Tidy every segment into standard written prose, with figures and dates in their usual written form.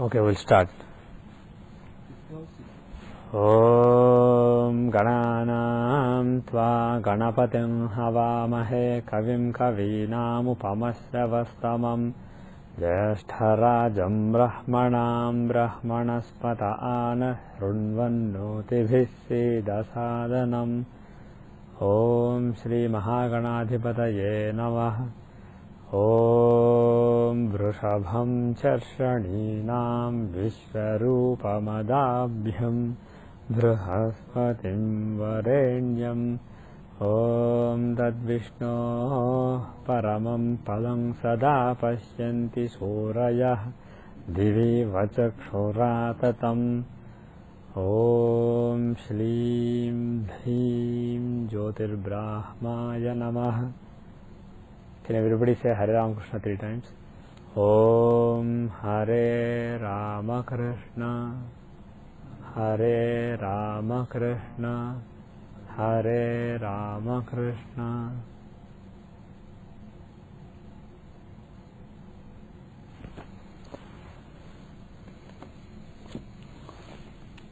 Okay, we'll start. Om Gananam Tva Ganapatim Havamahe Kavim Kavinam Upamasravastamam Jyeshtarajam Brahmanam Brahmanaspata Hrunvannotibhis Dasadanam. Om Shri Mahaganadhipataye Namaha. Om Vrishabham Charshaninam Vishwarupamadabhyam Brahaspatim Varenyam. Om Tad Vishno Paramam Padam Sada Pashyanti Surayah Divi Vachakshuratatam. Om Shlim Bhim Jyotirbrahmaya Namaha. Can everybody say Hare Ramakrishna 3 times? Om Hare Ramakrishna, Hare Ramakrishna, Hare Ramakrishna.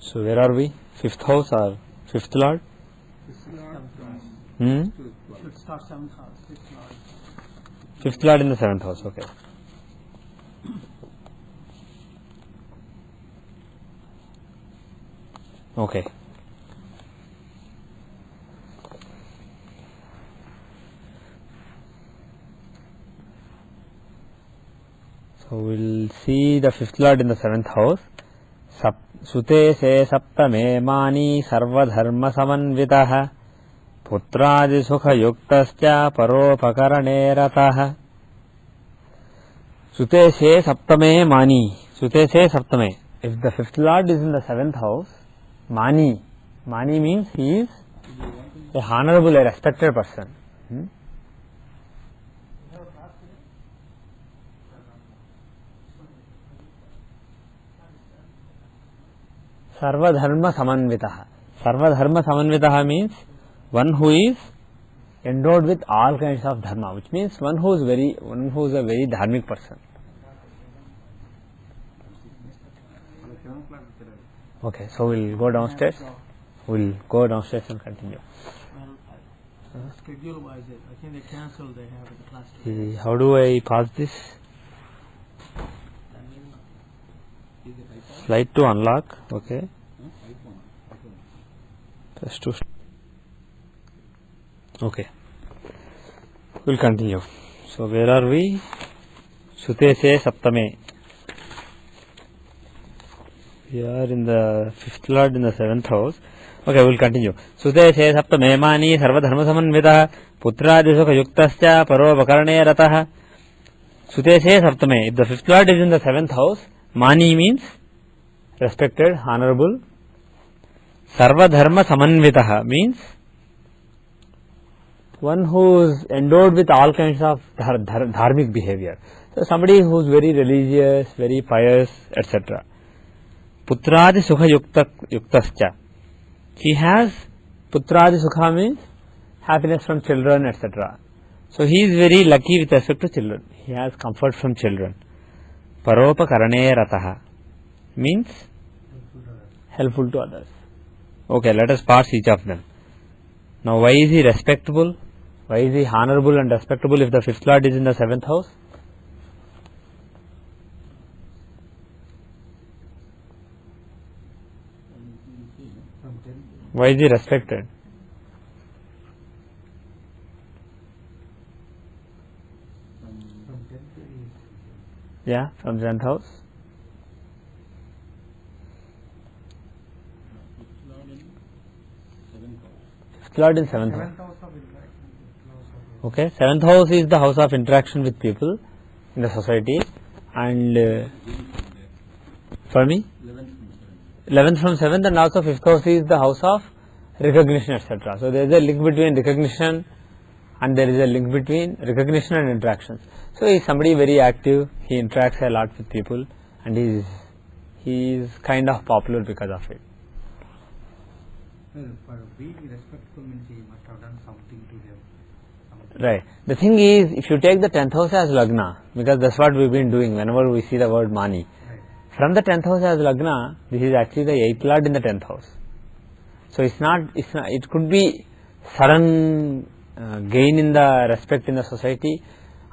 So where are we? 5th house or 5th Lord? Should start 7th house, 6th Lord. 5th Lord in the 7th house, okay. Okay. So we'll see the 5th Lord in the 7th house. Sute se saptame mani sarvadharma samanvitaha putradi sukha yuktascha paropakarane ratah. Sute se saptame mani. Sute se saptame. If the 5th Lord is in the 7th house, mani. Mani means he is a honorable, a respected person. Sarvadharma samanvitaha. Sarvadharma samanvitaha means one who is endowed with all kinds of dharma, which means one who is a very dharmic person. Okay, so we'll go downstairs. We'll go downstairs and continue. Schedule wise, I think they cancelled. They have the class today. How do I pause this? Slide to unlock. Okay. Press to. Okay. We'll continue. So where are we? Sute se saptame. We are in the 5th Lord in the 7th house. Okay, we'll continue. Sute se saptame mani sarvadharma samanvitaha putradi sukha yuktascha paropakarane ratah. Sute se saptame. If the 5th Lord is in the 7th house, mani means respected, honorable. Sarvadharma samanvitaha means one who is endowed with all kinds of dharmic behavior. So somebody who is very religious, very pious, etc. Putradi sukha yuktascha. He has putradi sukha means happiness from children, etc. So he is very lucky with respect to children. He has comfort from children. Paropakarane rataha means helpful to others. Okay, let us parse each of them. Now, why is he respectable? Why is he honorable and respectable if the 5th Lord is in the 7th house? Why is he respected? Yeah, from 10th house. Lord in 7th house. Okay, 7th house is the house of interaction with people in the society, and for me 11th from 7th, and also 5th house is the house of recognition, etc. So there is a link between recognition and there is a link between recognition and interactions. So he is somebody very active, he interacts a lot with people, and he is kind of popular because of it. Well, for being respectful means he must have done something to them. Right. The thing is, if you take the 10th house as Lagna, because that's what we've been doing whenever we see the word Mani. From the 10th house as Lagna, this is actually the 8th Lord in the 10th house. So it could be sudden gain in the respect in the society,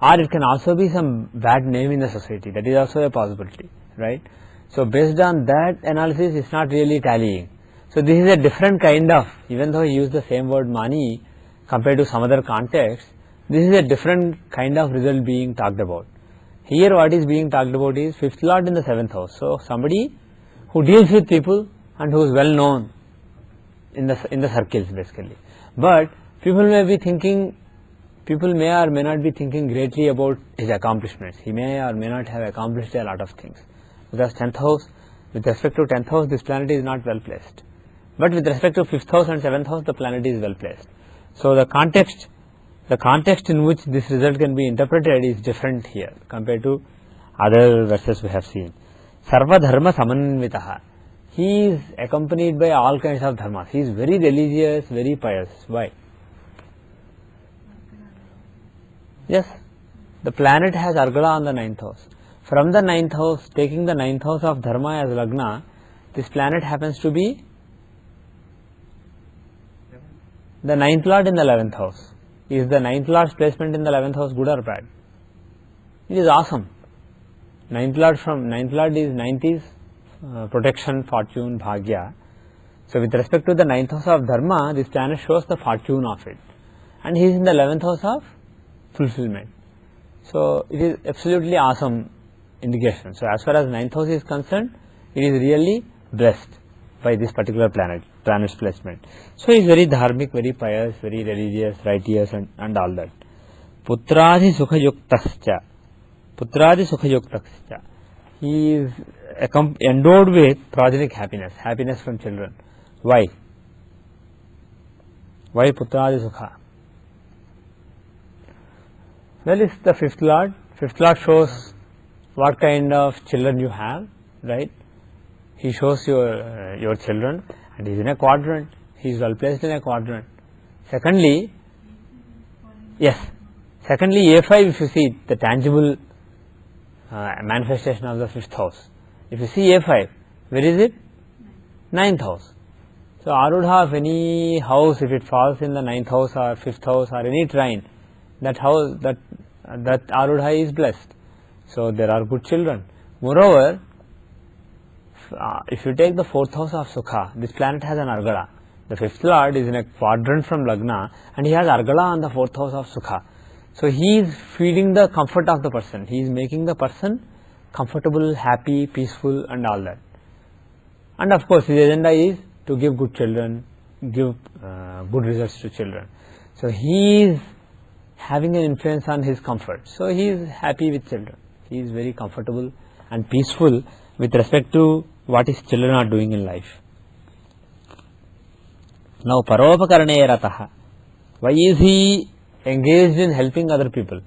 or it can also be some bad name in the society. That is also a possibility, right? So based on that analysis, it's not really tallying. So this is a different kind of, even though he used the same word Mani compared to some other context, this is a different kind of result being talked about. Here what is being talked about is 5th Lord in the 7th house. So somebody who deals with people and who is well known in the circles basically. But people may or may not be thinking greatly about his accomplishments. He may or may not have accomplished a lot of things. Because 10th house, with respect to 10th house, this planet is not well placed. But with respect to 5th house and 7th house, the planet is well placed. So the context in which this result can be interpreted is different here compared to other verses we have seen. Sarva dharma samanvitaha. He is accompanied by all kinds of dharmas. He is very religious, very pious. Why? Yes, the planet has Argala on the 9th house. From the 9th house, taking the 9th house of dharma as Lagna, this planet happens to be the 9th Lord in the 11th house. Is the 9th Lord's placement in the 11th house good or bad? It is awesome. 9th Lord is 9th is protection, fortune, bhagya. So with respect to the 9th house of dharma, this planet shows the fortune of it. And he is in the 11th house of fulfillment. So it is absolutely awesome indication. So as far as 9th house is concerned, it is really blessed by this particular planet's placement. So he is very dharmic, very pious, very religious, righteous and all that. Putradi sukha yuktascha. He is endowed with progenic happiness from children. Why? Why putradi sukha? Well, it's the 5th Lord. 5th Lord shows what kind of children you have, right? He shows your children, and he is in a quadrant. He is well placed in a quadrant. Secondly, A5, if you see the tangible manifestation of the 5th house. If you see A5, where is it? 9th house. So Arudha of any house, if it falls in the 9th house or 5th house or any trine, that house, that Arudha is blessed. So there are good children. Moreover, if you take the 4th house of Sukha, this planet has an Argala. The 5th Lord is in a quadrant from Lagna and he has Argala on the 4th house of Sukha. So he is feeding the comfort of the person. He is making the person comfortable, happy, peaceful and all that. And of course his agenda is to give good children, give good results to children. So he is having an influence on his comfort. So he is happy with children. He is very comfortable and peaceful with respect to what his children are doing in life. Now Paropakarane Rataha. Why is he engaged in helping other people?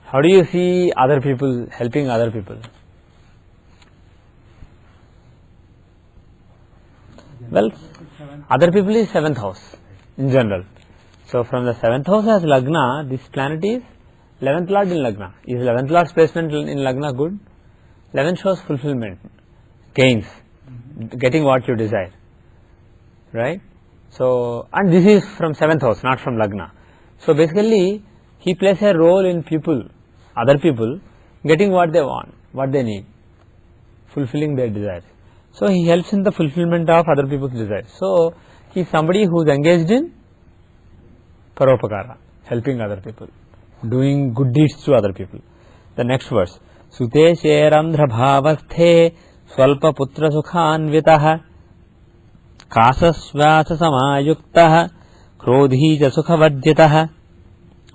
How do you see other people helping other people? Well, other people is 7th house in general. So from the 7th house as Lagna, this planet is 11th Lord in Lagna. Is 11th Lord's placement in Lagna good? 11th shows fulfillment, gains, getting what you desire, right? So, and this is from 7th house, not from Lagna. So basically, he plays a role in people, other people, getting what they want, what they need, fulfilling their desires. So he helps in the fulfillment of other people's desires. So he is somebody who is engaged in Paropakara, helping other people, doing good deeds to other people. The next verse. Sute Sherandra Bhavasthe Swalpa Putra Sukhanvitaha Kasasvasa Samayuktaha Krodhi Sukhavadjitaha.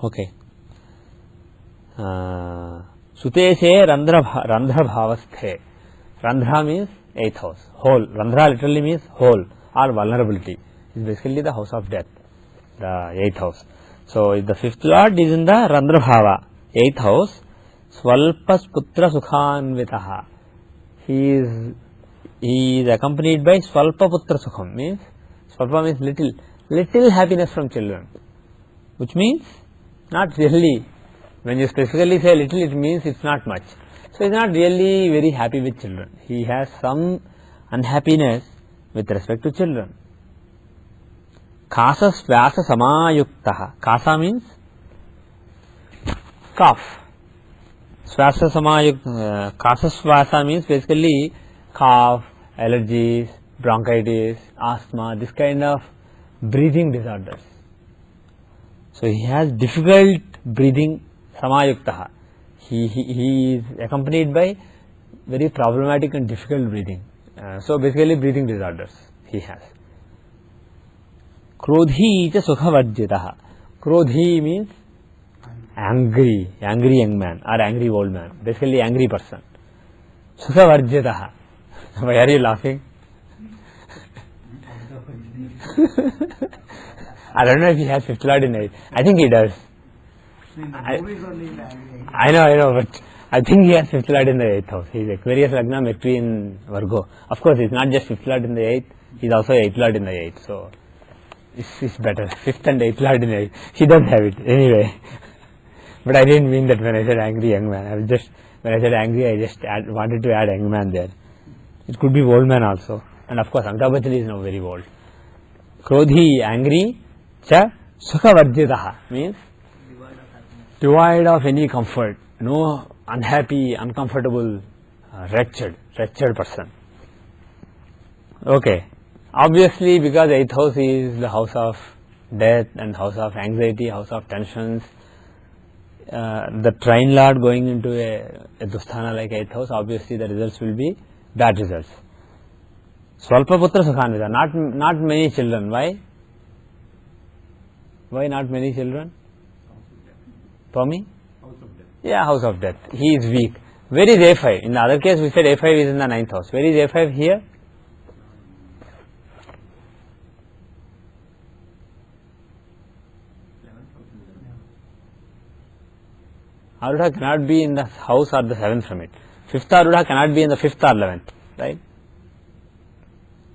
Okay. Suteshe Randra Bhavasthe. Randra means 8th house. Whole. Randra literally means whole or vulnerability. It's basically the house of death, the 8th house. So the 5th Lord is in the Randra Bhava, 8th house. Swalpas Putra Sukhanvitaha. He is accompanied by Swalpa Putra Sukham. Means Swalpa means little. little happiness from children, which means not really. When you specifically say little, it means it's not much. So he's not really very happy with children. He has some unhappiness with respect to children. Kasa swasa samayuktaha. Kasa means cough. Swasa Kasa swasa means basically cough, allergies, bronchitis, asthma, this kind of breathing disorders. So he has difficult breathing, samayuktaha. He is accompanied by very problematic and difficult breathing. So basically breathing disorders he has. Krodhi cha sukhavajyataha. Krodhi means angry young man or angry old man, basically angry person. Sukhavarjyataha. Why are you laughing? I don't know if he has fifth lord in it. I think he does. I know, but I think he has fifth lord in the 8th house. He is Aquarius Lagna, Mercury in Virgo. Of course, it's not just fifth lord in the 8th, he's also 8th lord in the 8th. So, it's better. 5th and 8th lord in the 8th. He does have it anyway. But I didn't mean that when I said angry young man. When I said angry, I just wanted to add young man there. It could be old man also. And of course, Amitabh Bachchan is now very old. Krodhi, angry, cha sukhavarjyataha means devoid of any comfort, no, unhappy, uncomfortable, wretched person. Okay. Obviously, because 8th house is the house of death and house of anxiety, house of tensions, the trine lord going into a dusthana like 8th house, obviously the results will be bad results. Swalpa putra sukhanvita, not many children. Why? Why not many children? Tommy? House of death. Yeah, house of death. He is weak. Where is A5? In the other case, we said A5 is in the 9th house. Where is A5 here? Arudha cannot be in the house or the 7th from it. 5th Arudha cannot be in the 5th or 11th, right?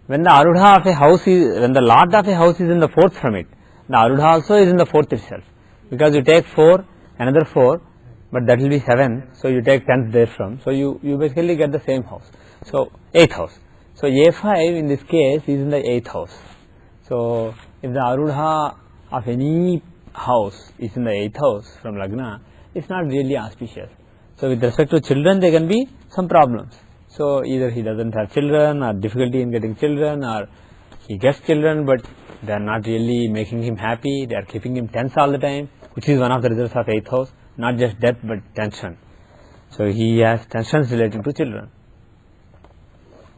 When the Arudha of a house is, when the Lord of a house is in the 4th from it, the Arudha also is in the 4th itself. Because you take 4, another 4, but that will be 7, so you take 10th there from. So you basically get the same house. So 8th house. So A5 in this case is in the 8th house. So if the Arudha of any house is in the 8th house from Lagna, it's not really auspicious. So with respect to children, there can be some problems. So either he doesn't have children, or difficulty in getting children, or he gets children but they are not really making him happy, they are keeping him tense all the time, which is one of the results of 8th house, not just death but tension. So he has tensions related to children.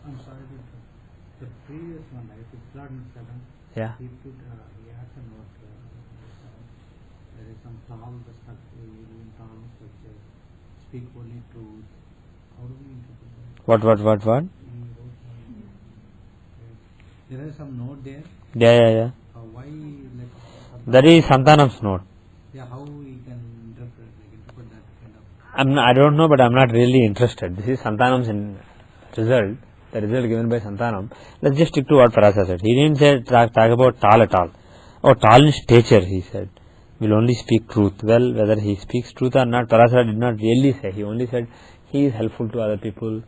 I'm sorry, the previous one, like it's Lord in 7th. Yeah. He has a note. There is some Tal, the structure, in Tal, structure, speak only truth. How do we interpret that? What? He wrote one, there is some note there. Yeah. Why, like, That is Santanam's note. yeah, how we can interpret that kind of. I don't know, but I'm not really interested. This is Santanam's result, the result given by Santanam. Let's just stick to what Parasa said. He didn't say talk about Tal at all. Oh, Tal in stature, he said, will only speak truth. Well, whether he speaks truth or not, Parasa did not really say. He only said he is helpful to other people.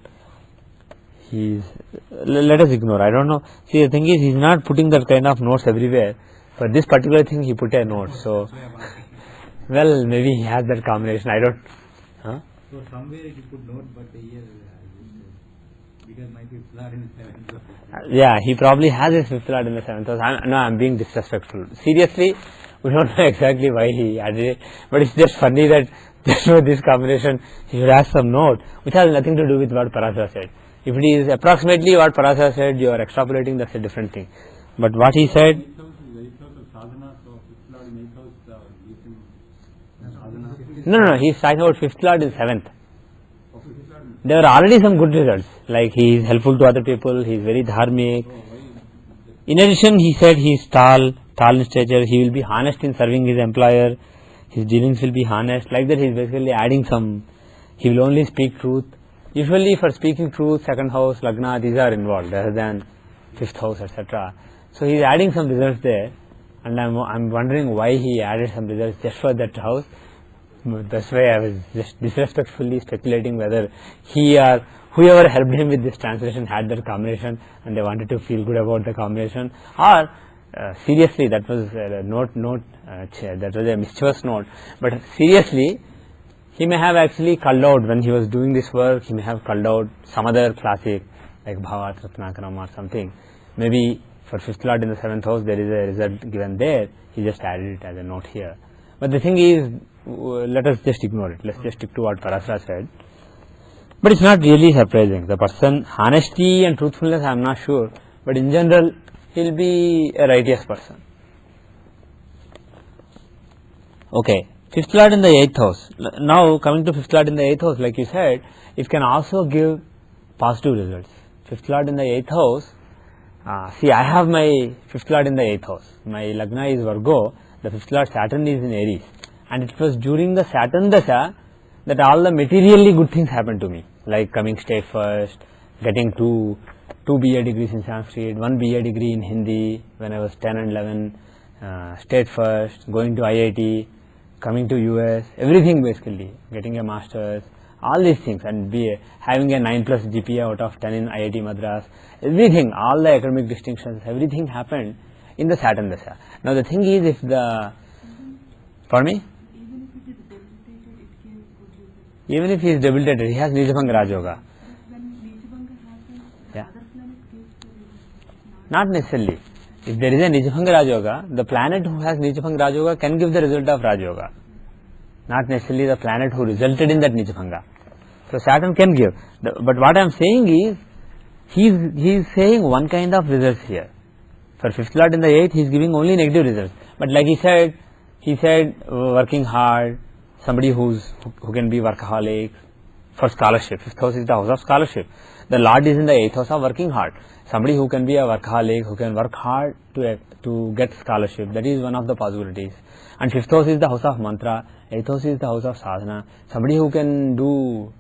Let us ignore. I don't know. See, the thing is, he's not putting that kind of notes everywhere. For this particular thing, he put a note. So, well, maybe he has that combination. I don't. Huh? So somewhere he could note, but here because my fifth lord in the 7th. Yeah, he probably has his fifth lord in the 7th house. I'm being disrespectful. Seriously, we don't know exactly why he added it, but it's just funny that there's this combination. He should have some note, which has nothing to do with what Parasa said. If it is approximately what Parasa said, you are extrapolating, that's a different thing. But what he said, no, he's talking about fifth lord in 7th. There are already some good results, like he is helpful to other people, he is very dharmic. In addition, he said he is tall in stature, he will be honest in serving his employer, his dealings will be honest. Like that, he is basically adding some, he will only speak truth. Usually for speaking truth, 2nd house, Lagna, these are involved rather than 5th house, etc. So he is adding some results there. and I'm wondering why he added some results just for that house. That's why I was just disrespectfully speculating whether he or whoever helped him with this translation had that combination and they wanted to feel good about the combination, or seriously that was a that was a mischievous note. But seriously, he may have actually culled out, when he was doing this work, he may have culled out some other classic like Bhavat Ratnakaram or something. Maybe for fifth lord in the seventh house there is a result given there, he just added it as a note here. But the thing is, let us just ignore it, let's just stick to what Parasara said. But it's not really surprising. The person, honesty and truthfulness, I am not sure, but in general he will be a righteous person. Okay, fifth lord in the eighth house. Now coming to fifth lord in the eighth house, like you said, it can also give positive results. Fifth lord in the eighth house, see, I have my fifth lord in the eighth house. My Lagna is Virgo, the fifth lord Saturn is in Aries, and it was during the Saturn Dasha that all the materially good things happened to me, like coming state first, getting two BA degrees in Sanskrit, 1 BA degree in Hindi when I was 10 and 11, state first, going to IIT, coming to US, everything basically, getting a master's, all these things, and having a 9+ GPA out of 10 in IIT Madras, everything, all the academic distinctions, everything happened in the Saturn Dasha. Now the thing is, if the, pardon me? Even if he is debilitated, he has Nijabhanga Raj Yoga. Yeah. Not necessarily. If there is a Nijabhanga Raj Yoga, the planet who has Nijabhanga Raj Yoga can give the result of Raj Yoga. Not necessarily the planet who resulted in that Nijabhanga. So Saturn can give. But what I am saying is, he is saying one kind of results here. For fifth lord in the eighth, he is giving only negative results. But like he said working hard, somebody who can be workaholic, for scholarship. Fifth house is the house of scholarship. The lord is in the eighth house of working hard. Somebody who can be a workaholic, who can work hard to get scholarship, that is one of the possibilities. And fifth house is the house of mantra, eighth house is the house of sadhana. Somebody who can do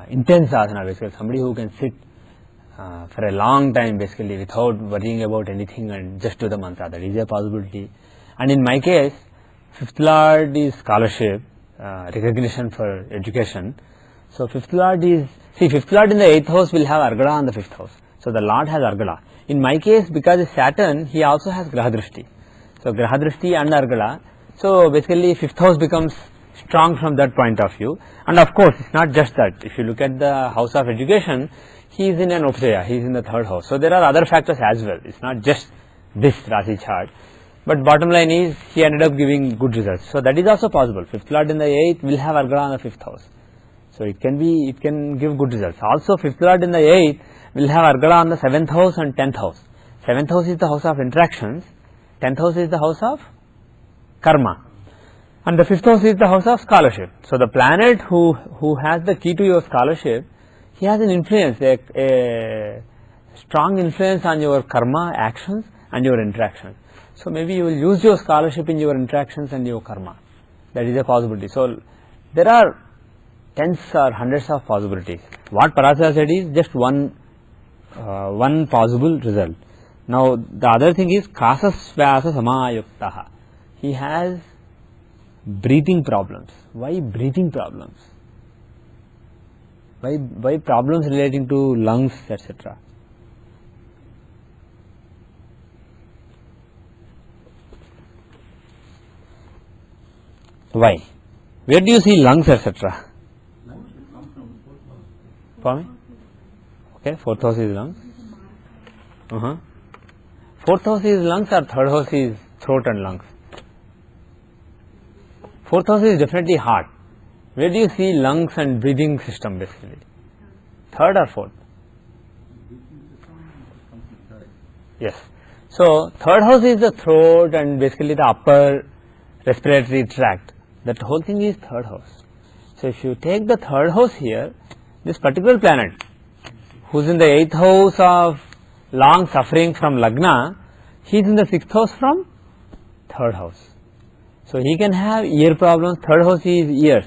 intense sadhana, basically, somebody who can sit for a long time basically without worrying about anything and just do the mantra, that is a possibility. And in my case, fifth lord is scholarship, recognition for education. So fifth lord is, see, fifth lord in the eighth house will have Argada on the fifth house. So the lord has Argada. In my case, because it's Saturn, he also has Grahadrishti. So Grahadrishti and Argada. So basically fifth house becomes strong from that point of view. And of course, it's not just that. If you look at the house of education, he is in an Upsaya, he is in the third house. So there are other factors as well. It's not just this Rasi chart. But bottom line is, he ended up giving good results. So that is also possible. Fifth lord in the eighth will have Argada on the fifth house. So it can give good results. Also fifth lord in the eighth will have Argada on the seventh house and 10th house. Seventh house is the house of interactions. 10th house is the house of karma. And the fifth house is the house of scholarship. So the planet who has the key to your scholarship, he has an influence, a strong influence on your karma actions and your interactions. So maybe you will use your scholarship in your interactions and your karma. That is a possibility. So there are tens or hundreds of possibilities. What Parasara said is just one possible result. Now the other thing is Kasa Svasa Samayuktaha. He has breathing problems. Why breathing problems? Why problems relating to lungs, etc.? Why? Where do you see lungs, etc.? For me? Okay, fourth house is lungs. Fourth house is lungs or third house is throat and lungs? Fourth house is definitely heart. Where do you see lungs and breathing system basically? Third or fourth? Yes. So third house is the throat and basically the upper respiratory tract. That whole thing is third house. So if you take the third house here, this particular planet who is in the 8th house of long suffering from Lagna, he is in the 6th house from 3rd house. So he can have ear problems. 3rd house is ears.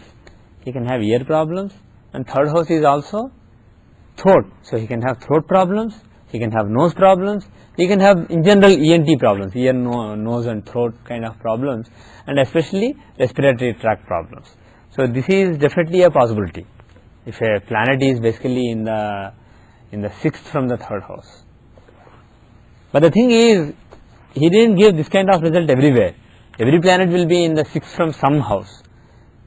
He can have ear problems, and 3rd house is also throat. So he can have throat problems. he can have nose problems, he can have in general ENT problems, ear, nose and throat kind of problems, and especially respiratory tract problems. So this is definitely a possibility if a planet is basically in the 6th from the 3rd house. But the thing is, he didn't give this kind of result everywhere. Every planet will be in the 6th from some house.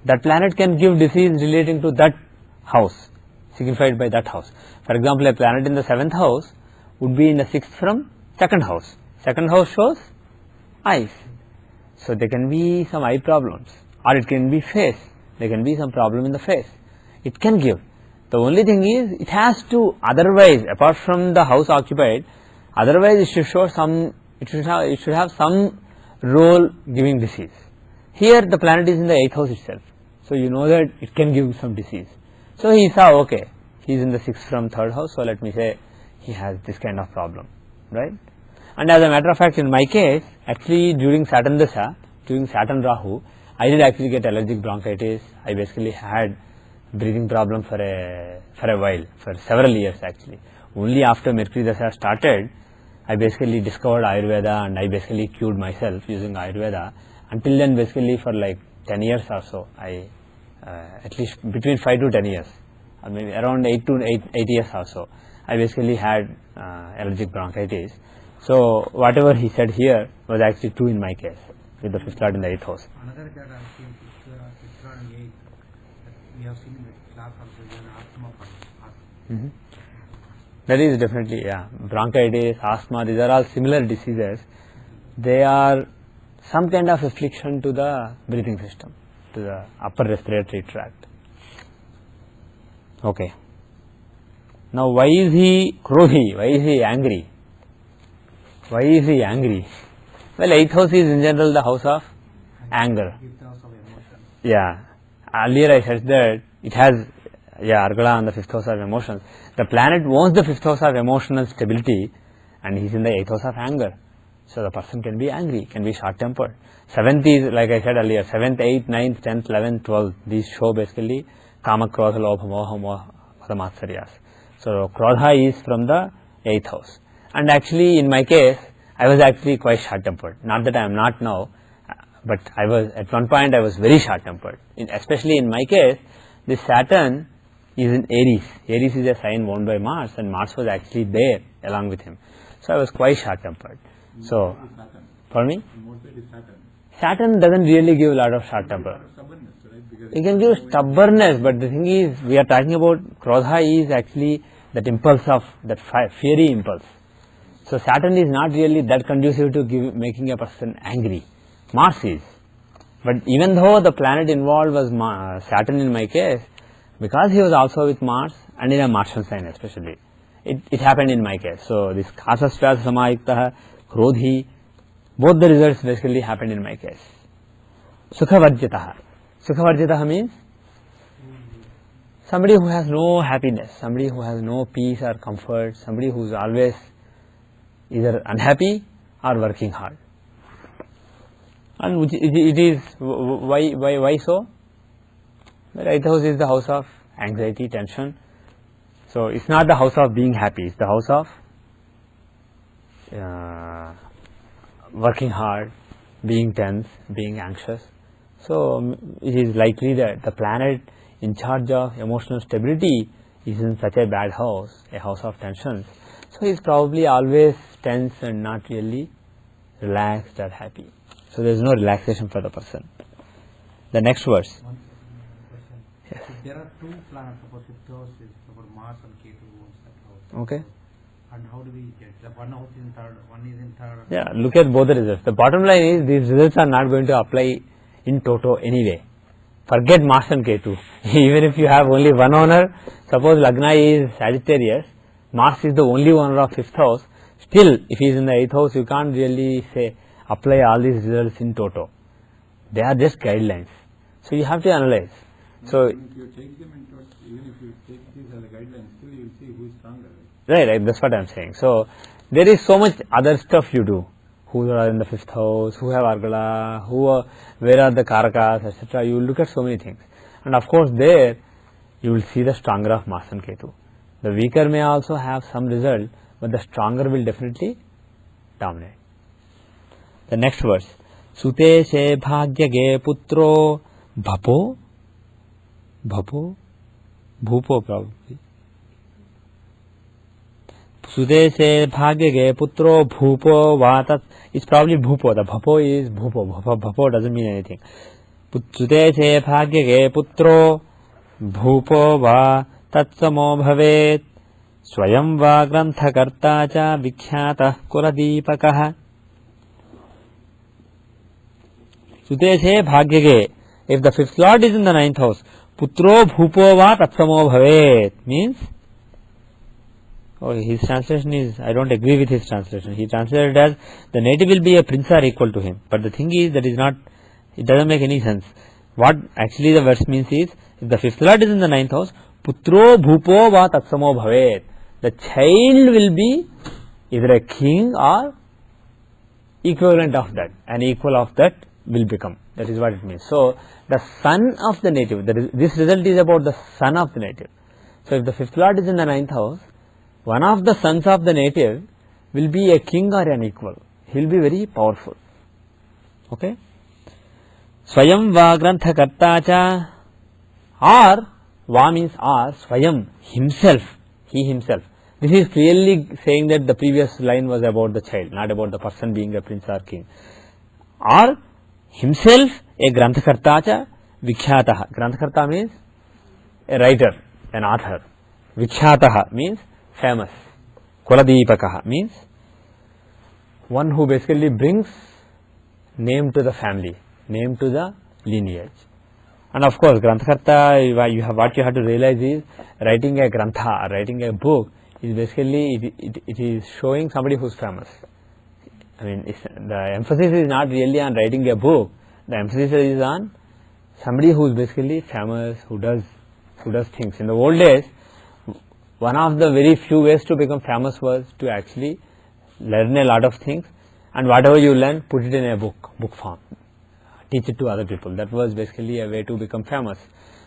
That planet can give disease relating to that house, signified by that house. For example, a planet in the 7th house would be in the 6th from 2nd house. 2nd house shows eyes. So there can be some eye problems, or it can be face. There can be some problem in the face. It can give. The only thing is, it has to, otherwise, apart from the house occupied, otherwise it should show some, it should have some role giving disease. Here the planet is in the 8th house itself. So you know that it can give some disease. So he saw, okay, he is in the 6th from 3rd house, so let me say he has this kind of problem, right? And as a matter of fact, in my case, actually during Saturn Dasha, during Saturn Rahu, I did actually get allergic bronchitis. I basically had breathing problem for a while, for several years actually. Only after Mercury Dasha started, I basically discovered Ayurveda and I basically cured myself using Ayurveda. Until then, basically for like 10 years or so, I at least between 5 to 10 years, or maybe around 8 years or so, I basically had allergic bronchitis. So whatever he said here was actually true in my case with the 5th lord in the 8th house. Another that I think 5th lord and 8th, that we have seen in the class also, an asthma problem. That is definitely, yeah, bronchitis, asthma, these are all similar diseases. They are some kind of affliction to the breathing system, to the upper respiratory tract. Okay. Now why is he krodhi? Why is he angry? Why is he angry? Well, 8th house is in general the house of anger. Yeah. Earlier I said that it has, yeah, Argala on the 5th house of emotions. The planet owns the 5th house of emotional stability and he is in the 8th house of anger. So the person can be angry, can be short-tempered. 7th is, like I said earlier, 7th, 8th, 9th, 10th, 11th, 12th. These show basically Kama, Krodha, Lobha, Moha, Matsaryas. So Krodha is from the 8th house. And actually in my case, I was actually quite short-tempered. Not that I am not now, but I was, at one point I was very short-tempered. Especially in my case, this Saturn is in Aries. Aries is a sign owned by Mars and Mars was actually there along with him. So I was quite short-tempered. So, for me, Saturn doesn't really give a lot of short temper. It can give stubbornness, but the thing is, we are talking about Krodha is actually that impulse of, that fiery impulse. So Saturn is not really that conducive to making a person angry. Mars is. But even though the planet involved was Saturn in my case, because he was also with Mars and in a Martian sign especially, it happened in my case. So this Khasasvyas Samayuktaha, Krodhi, both the results basically happened in my case. Sukhavarjitaha. Sukhavarjitaha means somebody who has no happiness, somebody who has no peace or comfort, somebody who is always either unhappy or working hard. And it is, why so? The 8th house is the house of anxiety, tension. So it's not the house of being happy, it's the house of working hard, being tense, being anxious. So it is likely that the planet in charge of emotional stability is in such a bad house, a house of tensions. So he is probably always tense and not really relaxed or happy. So there is no relaxation for the person. The next verse. One question. Yes. If there are two planets about 5th house, is about Mars and Ketu owns that house. Okay. And how do we get the one house in 3rd, one is in 3rd? Yeah, look at both the results. The bottom line is these results are not going to apply in toto anyway. Forget Mars and Ketu. Even if you have only one owner, suppose Lagna is Sagittarius, Mars is the only owner of 5th house, still if he is in the 8th house, you can't really say apply all these results in toto. They are just guidelines. So you have to analyze. So if you take them into, even if you take these as a guideline, still you will see who is stronger. Right, that's what I am saying. So there is so much other stuff you do. Who are in the 5th house, who have Argala, where are the Karakas, etc. You will look at so many things. And of course there you will see the stronger of Mars and Ketu. The weaker may also have some result, but the stronger will definitely dominate. The next verse, Sute se bhagyage putro bhapo, bhupo probably. Sute se bhagyage putro bhupo vatat, it's probably bhupo, the bhapo is bhupo doesn't mean anything. Sute se bhagyage putro bhupo va tatsamo bhavet swayam va granthakarta cha vikhyatah kuladipakah. Sute se bhagyage, if the fifth lord is in the ninth house, putro bhupo va tatsamo bhavet means, his translation is, I don't agree with his translation. He translated as the native will be a prince or equal to him. But the thing is that is not, it doesn't make any sense. What actually the verse means is, if the fifth lord is in the ninth house, putro bhupo va tatsamo bhavet, the child will be either a king or equivalent of that, an equal of that will become. That is what it means. So the son of the native, this result is about the son of the native. So if the fifth lord is in the ninth house, one of the sons of the native will be a king or an equal. He will be very powerful. Okay? Swayam va grantha karta cha, or va means or, swayam, himself, he himself. This is clearly saying that the previous line was about the child, not about the person being a prince or king. Or himself a grantha karta cha vikhyatah. Grantha karta means a writer, an author. Vikhyatah means famous. Kuladipakah means one who basically brings name to the family, name to the lineage. And of course, Granthakarta, what you have to realize is, writing a Grantha, writing a book, is basically, it is showing somebody who is famous. I mean, the emphasis is not really on writing a book, the emphasis is on somebody who is basically famous, who does things. In the old days, one of the very few ways to become famous was to actually learn a lot of things, and whatever you learn, put it in a book form, teach it to other people. That was basically a way to become famous.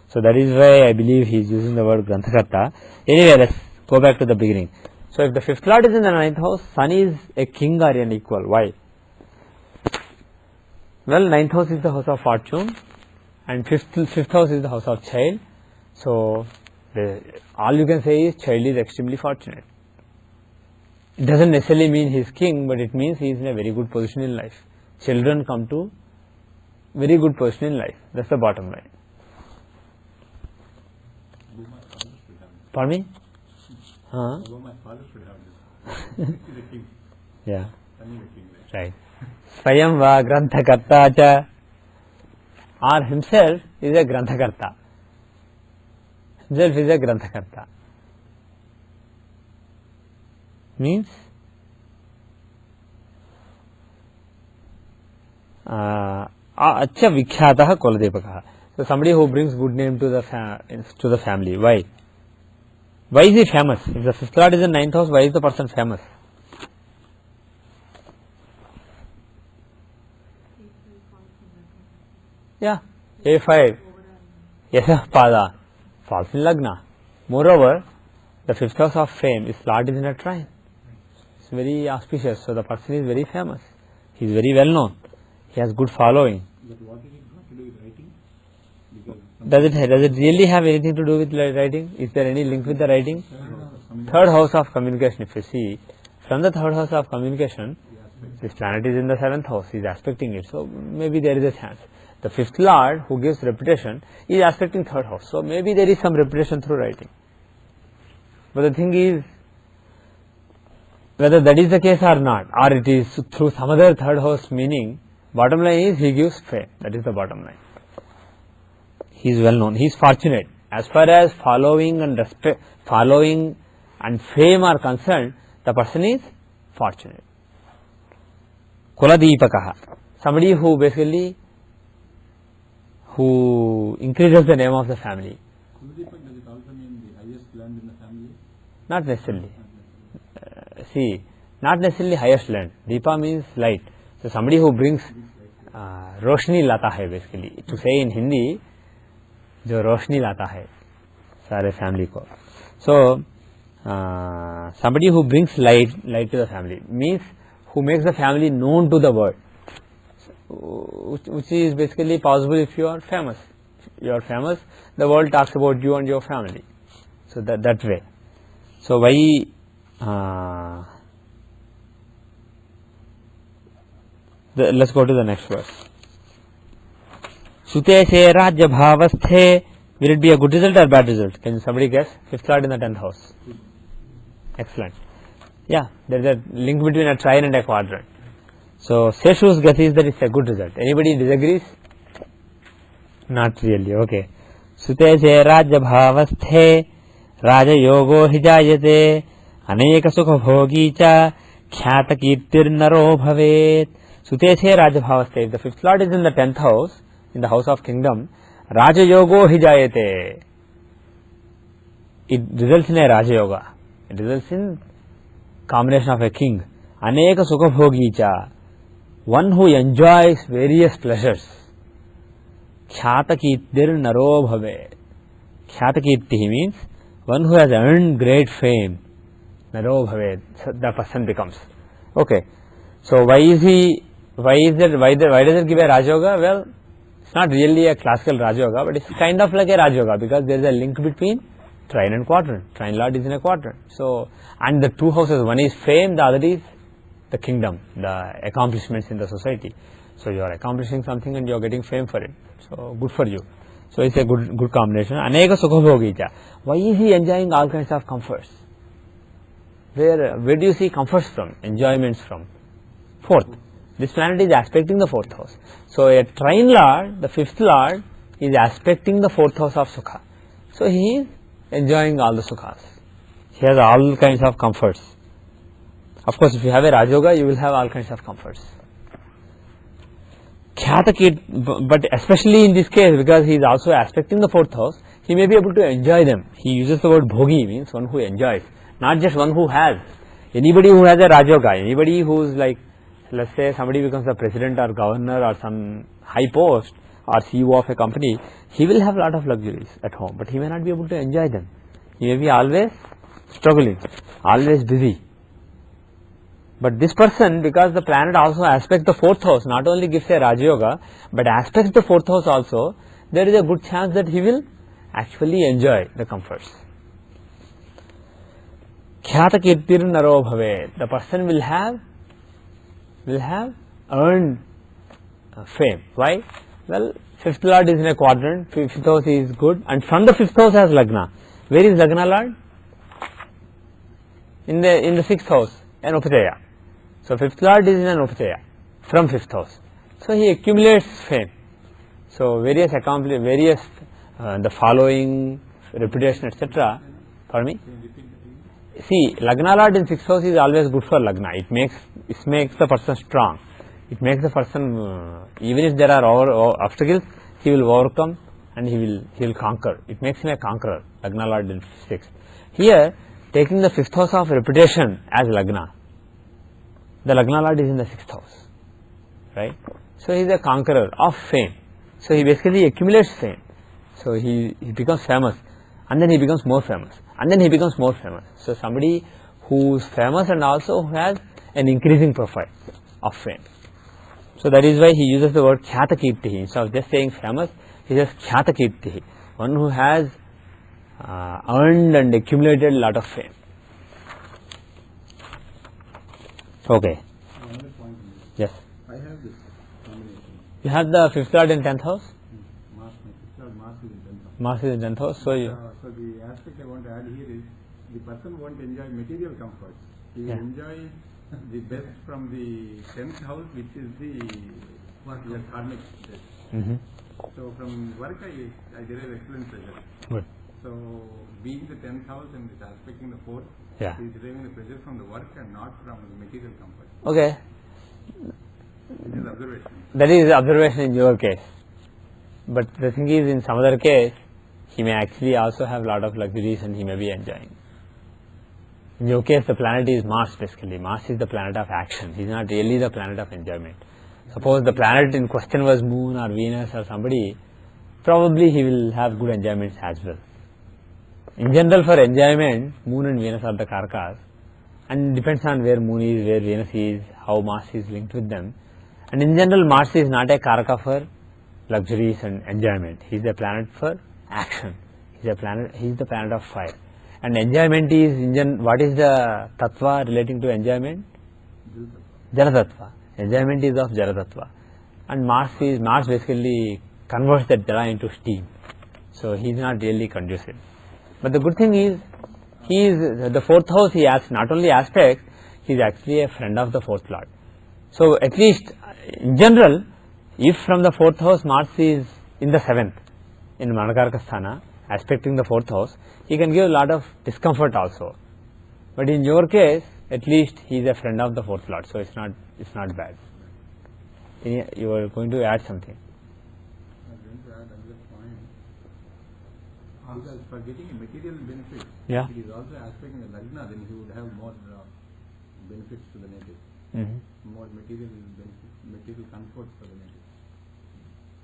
So that is why I believe he is using the word Granthakarta. Anyway, let's go back to the beginning. So if the fifth lord is in the ninth house, son is a king or an equal. Why? Well, ninth house is the house of fortune, and fifth house is the house of child. So all you can say is child is extremely fortunate. It doesn't necessarily mean he is king, but it means he is in a very good position in life. Children come to very good position in life. That's the bottom line. Pardon me? My father should have this. He's a king. Yeah. Son is a king. Right. Swayam va granthakarta cha, or himself is a granthakarta. Himself is a granthakarta. Means acha vikhyatah kuladipakah. So somebody who brings good name to the family. Why? Why is he famous? If the fifth lord is in ninth house, why is the person famous? Yeah, A5. Yasah pada. Falls in Lagna. Moreover, the fifth house of fame, his lord is in a trine. It's very auspicious, so the person is very famous. He is very well known. He has good following. But what is it got to do with writing? Does it really have anything to do with writing? Is there any link with the writing? Third house of communication, if you see, from the third house of communication, this planet is in the seventh house, he is aspecting it, so maybe there is a chance. The fifth lord, who gives reputation, is aspecting third house, so maybe there is some reputation through writing. But the thing is, whether that is the case or not, or it is through some other third house meaning, bottom line is he gives fame. That is the bottom line. He is well known. He is fortunate. As far as following and fame are concerned, the person is fortunate. Kuladipakah. Somebody who basically increases the name of the family. Kuladipak, does it also mean the highest land in the family? Not necessarily. Not necessarily highest land. Deepa means light. So somebody who brings roshni lata hai, basically. To say in Hindi, जो रोशनी लाता है सारे family को. So somebody who brings light to the family, means who makes the family known to the world, which is basically possible if you are famous. You are famous, the world talks about you and your family. So that way. So why let's go to the next verse. Sute se rajya bhavasthe, will it be a good result or bad result? Can somebody guess? Fifth lord in the 10th house. Excellent. Yeah, there is a link between a trine and a quadrant. So Seshu's guess is that it's a good result. Anybody disagrees? Not really. Okay. Sute se rajya bhavasthe, raja yogo hijayate, aneka sukha bhogi cha, khyata kirtir naro bhavet. Sute se rajya bhavasthe. If the fifth lord is in the 10th house, in the house of kingdom, raja yogo hijayate. It results in a raja yoga. It results in combination of a king. Aneka sukha bhogi cha, one who enjoys various pleasures. Khyata kirtir naro bhave. Khyata kirti means one who has earned great fame. Naro bhave. So the person becomes. Okay. So why does it give a Raj Yoga? Well, it's not really a classical Raj Yoga, but it's kind of like a Raj Yoga because there is a link between trine and quadrant. Trine lord is in a quadrant. So, and the two houses, one is fame, the other is the kingdom, the accomplishments in the society. So you are accomplishing something and you are getting fame for it. So good for you. So it's a good combination. Aneka sukha bhogicha. Why is he enjoying all kinds of comforts? Where do you see comforts from, enjoyments from? Fourth. This planet is aspecting the fourth house. So a trine lord, the fifth lord, is aspecting the fourth house of sukha. So he is enjoying all the sukhas. He has all kinds of comforts. Of course, if you have a Raj Yoga, you will have all kinds of comforts. But especially in this case, because he is also aspecting the fourth house, he may be able to enjoy them. He uses the word bhogi, means one who enjoys, not just one who has. Anybody who has a Raj Yoga, anybody who is like, let's say somebody becomes a president or governor or some high post or CEO of a company, he will have a lot of luxuries at home, but he may not be able to enjoy them. He may be always struggling, always busy. But this person, because the planet also aspects the fourth house, not only gives a Raj Yoga, but aspects the fourth house also, there is a good chance that he will actually enjoy the comforts. Khyata kirtir naro bhave. The person will have earned fame. Why? Well, fifth lord is in a quadrant, fifth house is good, and from the fifth house has Lagna. Where is Lagna lord? In the sixth house, an Upachaya. So fifth lord is in an Upachaya from fifth house. So he accumulates fame. So various the following, reputation, etc. Pardon me? See, Lagna lord in sixth house is always good for Lagna. It makes the person strong. It makes the person, even if there are obstacles, he will overcome and he will conquer. It makes him a conqueror, Lagna lord in sixth. Here, taking the fifth house of reputation as Lagna, the Lagna lord is in the sixth house, right? So he is a conqueror of fame. So he basically accumulates fame. So he becomes famous, and then he becomes more famous, and then he becomes more famous. So somebody who is famous and also who has an increasing profile of fame. So that is why he uses the word Khyata Kirtihi. Instead of just saying famous, he says Khyata Kirtihi, one who has earned and accumulated a lot of fame. Okay. Another point. Yes. I have this combination. You have the fifth lord in 10th house? Mars, my fifth lord, Mars is in 10th house. Mars is in 10th house. So So the aspect I want to add here is the person won't enjoy material comforts. He will Yeah. enjoy the best from the 10th house, which is the karmic death. So from work I derive excellent pleasure. Good. So being the 10th house and it's aspecting the 4th, Yeah. he is deriving the pleasure from the work and not from the material comfort. Okay. This is observation. That is observation in your case. But the thing is, in some other case, he may actually also have a lot of luxuries and he may be enjoying. In your case, the planet is Mars basically. Mars is the planet of action. He is not really the planet of enjoyment. Suppose the planet in question was Moon or Venus or somebody, probably he will have good enjoyments as well. In general, for enjoyment, Moon and Venus are the Karakas, and depends on where Moon is, where Venus is, how Mars is linked with them. And in general, Mars is not a Karaka for luxuries and enjoyment. He is a planet for action. He is the planet of fire. And enjoyment is, what is the tattva relating to enjoyment? Jala tattva. Enjoyment is of Jala tattva. And Mars basically converts that Jala into steam. So he is not really conducive. But the good thing is, the fourth house, he has not only aspects, he is actually a friend of the fourth lord. So at least in general, if from the fourth house Mars is in the seventh, in Manakaraka Sthana, aspecting the fourth house, he can give a lot of discomfort also. But in your case, at least he is a friend of the fourth lord, so it's not bad. You are going to add something. I'm going to add another point. Because for getting a material benefit, Yeah. it is also aspecting the Lagna, then he would have more benefits to the native. More material benefits, material comforts for the native.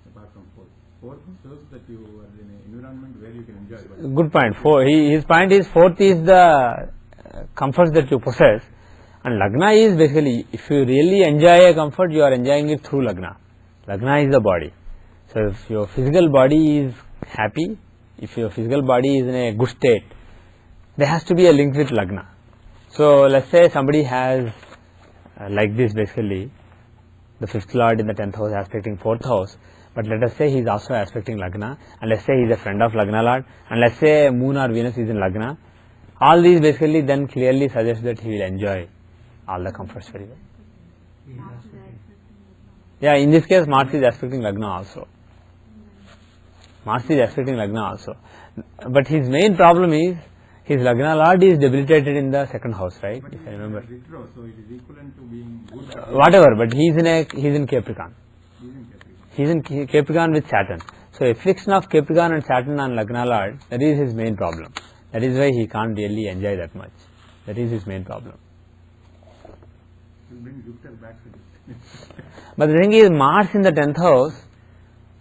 Apart from fourth. Fourth shows that you are in an environment where you can enjoy. But Good point. His point is, fourth is the comforts that you possess, and Lagna is basically, if you really enjoy a comfort, you are enjoying it through Lagna. Lagna is the body. So if your physical body is happy, if your physical body is in a good state, there has to be a link with Lagna. So let's say somebody has like this, basically the fifth lord in the 10th house aspecting 4th house, but let us say he is also aspecting Lagna, and let's say he is a friend of Lagna lord, and let's say Moon or Venus is in Lagna. All these basically then clearly suggest that he will enjoy all the comforts very well. He has to be. Yeah, in this case Mars is aspecting Lagna also. Mars is aspecting Lagna also. But his main problem is, his Lagna lord is debilitated in the 2nd house, right? But If he I is remember. retro, so it is equivalent to being good. Whatever, but he is in Capricorn. He is in Capricorn. He is in Capricorn with Saturn. So affliction of Capricorn and Saturn on Lagna lord, that is his main problem. That is why he can't really enjoy that much. That is his main problem. He'll bring Jupiter back to this. But the thing is, Mars in the 10th house,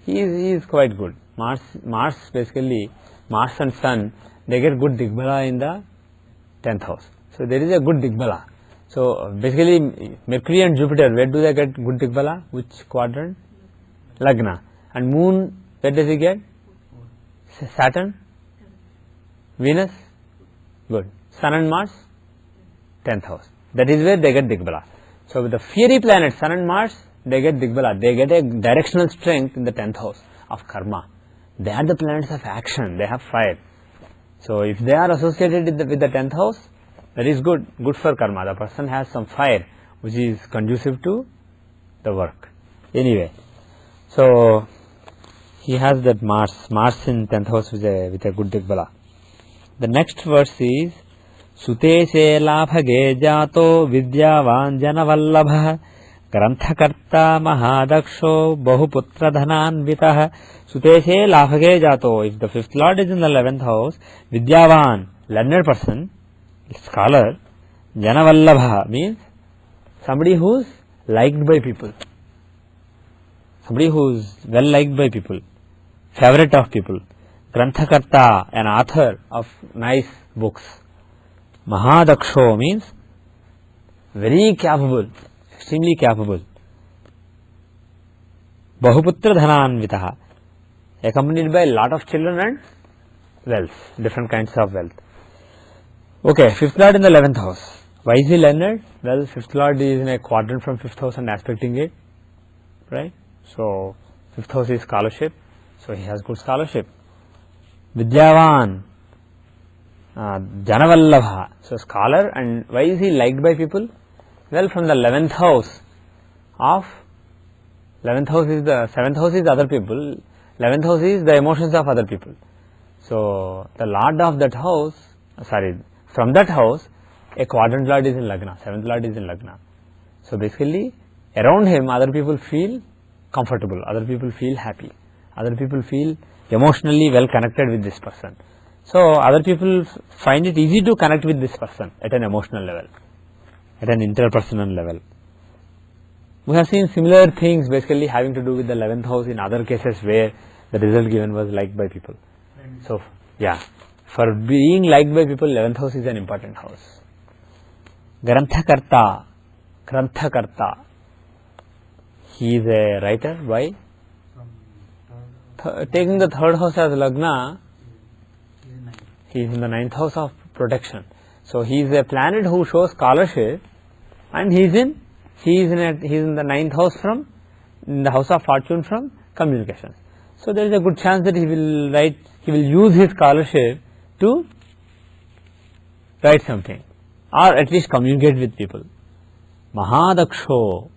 he is quite good. Mars basically, Mars and Sun, they get good Digbala in the 10th house. So there is a good Digbala. So basically, Mercury and Jupiter, where do they get good Digbala? Which quadrant? Lagna. And Moon, where does he get? Saturn? Venus? Good. Sun and Mars? 10th house. That is where they get Digbala. So with the fiery planets, Sun and Mars, they get Digbala. They get a directional strength in the 10th house of karma. They are the planets of action. They have fire. So if they are associated with the 10th house, that is good for karma. The person has some fire which is conducive to the work. Anyway, so he has that Mars in 10th house with a good Digbala. The next verse is Suteshe labhage jato vidyavan janavallabha granthakarta mahadaksho bahuputra dhananvitah. Suteshe labhage jato. If the 5th lord is in the 11th house, vidyavan, learned person, scholar, janavallabha means somebody who is liked by people. Somebody who is well liked by people, favorite of people. Granthakarta, an author of nice books. Mahadaksho means very capable, extremely capable. Bahuputra dhananvitaha, accompanied by a lot of children and wealth, different kinds of wealth. Okay, 5th lord in the 11th house. Why is he learned? Well, 5th lord is in a quadrant from 5th house and aspecting it, right? So 5th house is scholarship, so he has good scholarship. Vidyavan, Janavallabha, so scholar. And why is he liked by people? Well, from the 11th house of 11th house is the 7th house is other people, 11th house is the emotions of other people. So the lord of that house, from that house, a quadrant lord is in Lagna, 7th lord is in Lagna. So basically, around him, other people feel comfortable, other people feel happy, other people feel emotionally well connected with this person. So other people find it easy to connect with this person at an emotional level, at an interpersonal level. We have seen similar things basically having to do with the 11th house in other cases where the result given was liked by people. So yeah, For being liked by people, 11th house is an important house. Granthakarta, he is a writer. Why? Taking the third house as Lagna, he is in the 9th house of protection. So he is a planet who shows scholarship, and he is in the 9th house from, in the house of fortune from communication. So there is a good chance that he will use his scholarship to write something, or at least communicate with people. Mahadaksho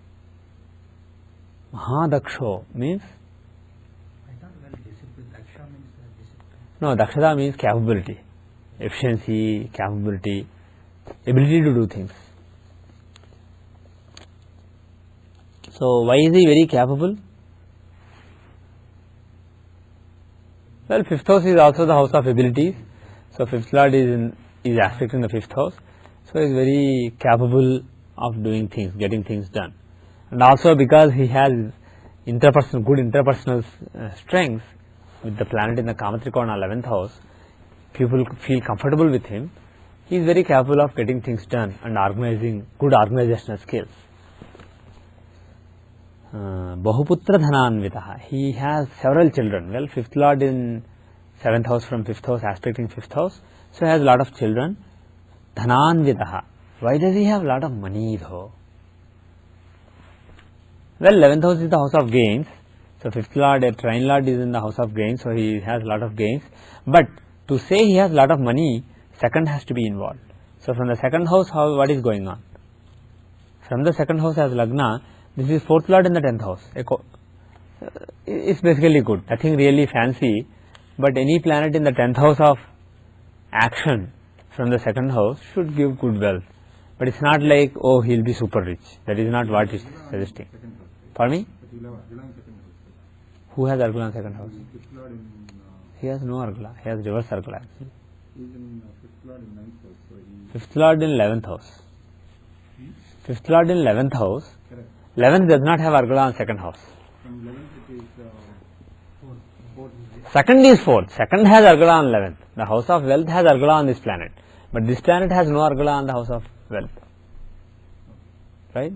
means, I thought discipline. Daksha means discipline. no, Dakshata means capability, efficiency, capability, ability to do things. So why is he very capable? Well, 5th house is also the house of abilities. So 5th lord is aspect in the 5th house. So he is very capable of doing things, getting things done. And also because he has good interpersonal strengths with the planet in the Kamatrikona 11th house, people feel comfortable with him. He is very capable of getting things done and organizing, good organizational skills. Bahuputra Dhananvitaha, he has several children. Well, 5th lord in 7th house from 5th house, aspecting 5th house, so he has a lot of children. Dhananvitaha, why does he have a lot of money though? Well, 11th house is the house of gains, so 5th lord, a trine lord is in the house of gains, so he has a lot of gains. But to say he has a lot of money, second has to be involved. So from the 2nd house, what is going on? From the 2nd house as Lagna, this is 4th lord in the 10th house. It's basically good, nothing really fancy, but any planet in the 10th house of action from the 2nd house should give good wealth. But it's not like, oh, he'll be super rich. That is not what it's suggesting. Pardon me? Who has Argula in 2nd house? He has no Argula. He has reverse Argula. He's in 5th lord in 9th house. So he 5th lord in 11th house. 5th lord in 11th house. correct. 11th does not have Argula in 2nd house. From 11th it is fourth. 2nd is 4th. 2nd has Argala on 11th. The house of wealth has Argala on this planet. But this planet has no Argala on the house of wealth. Right?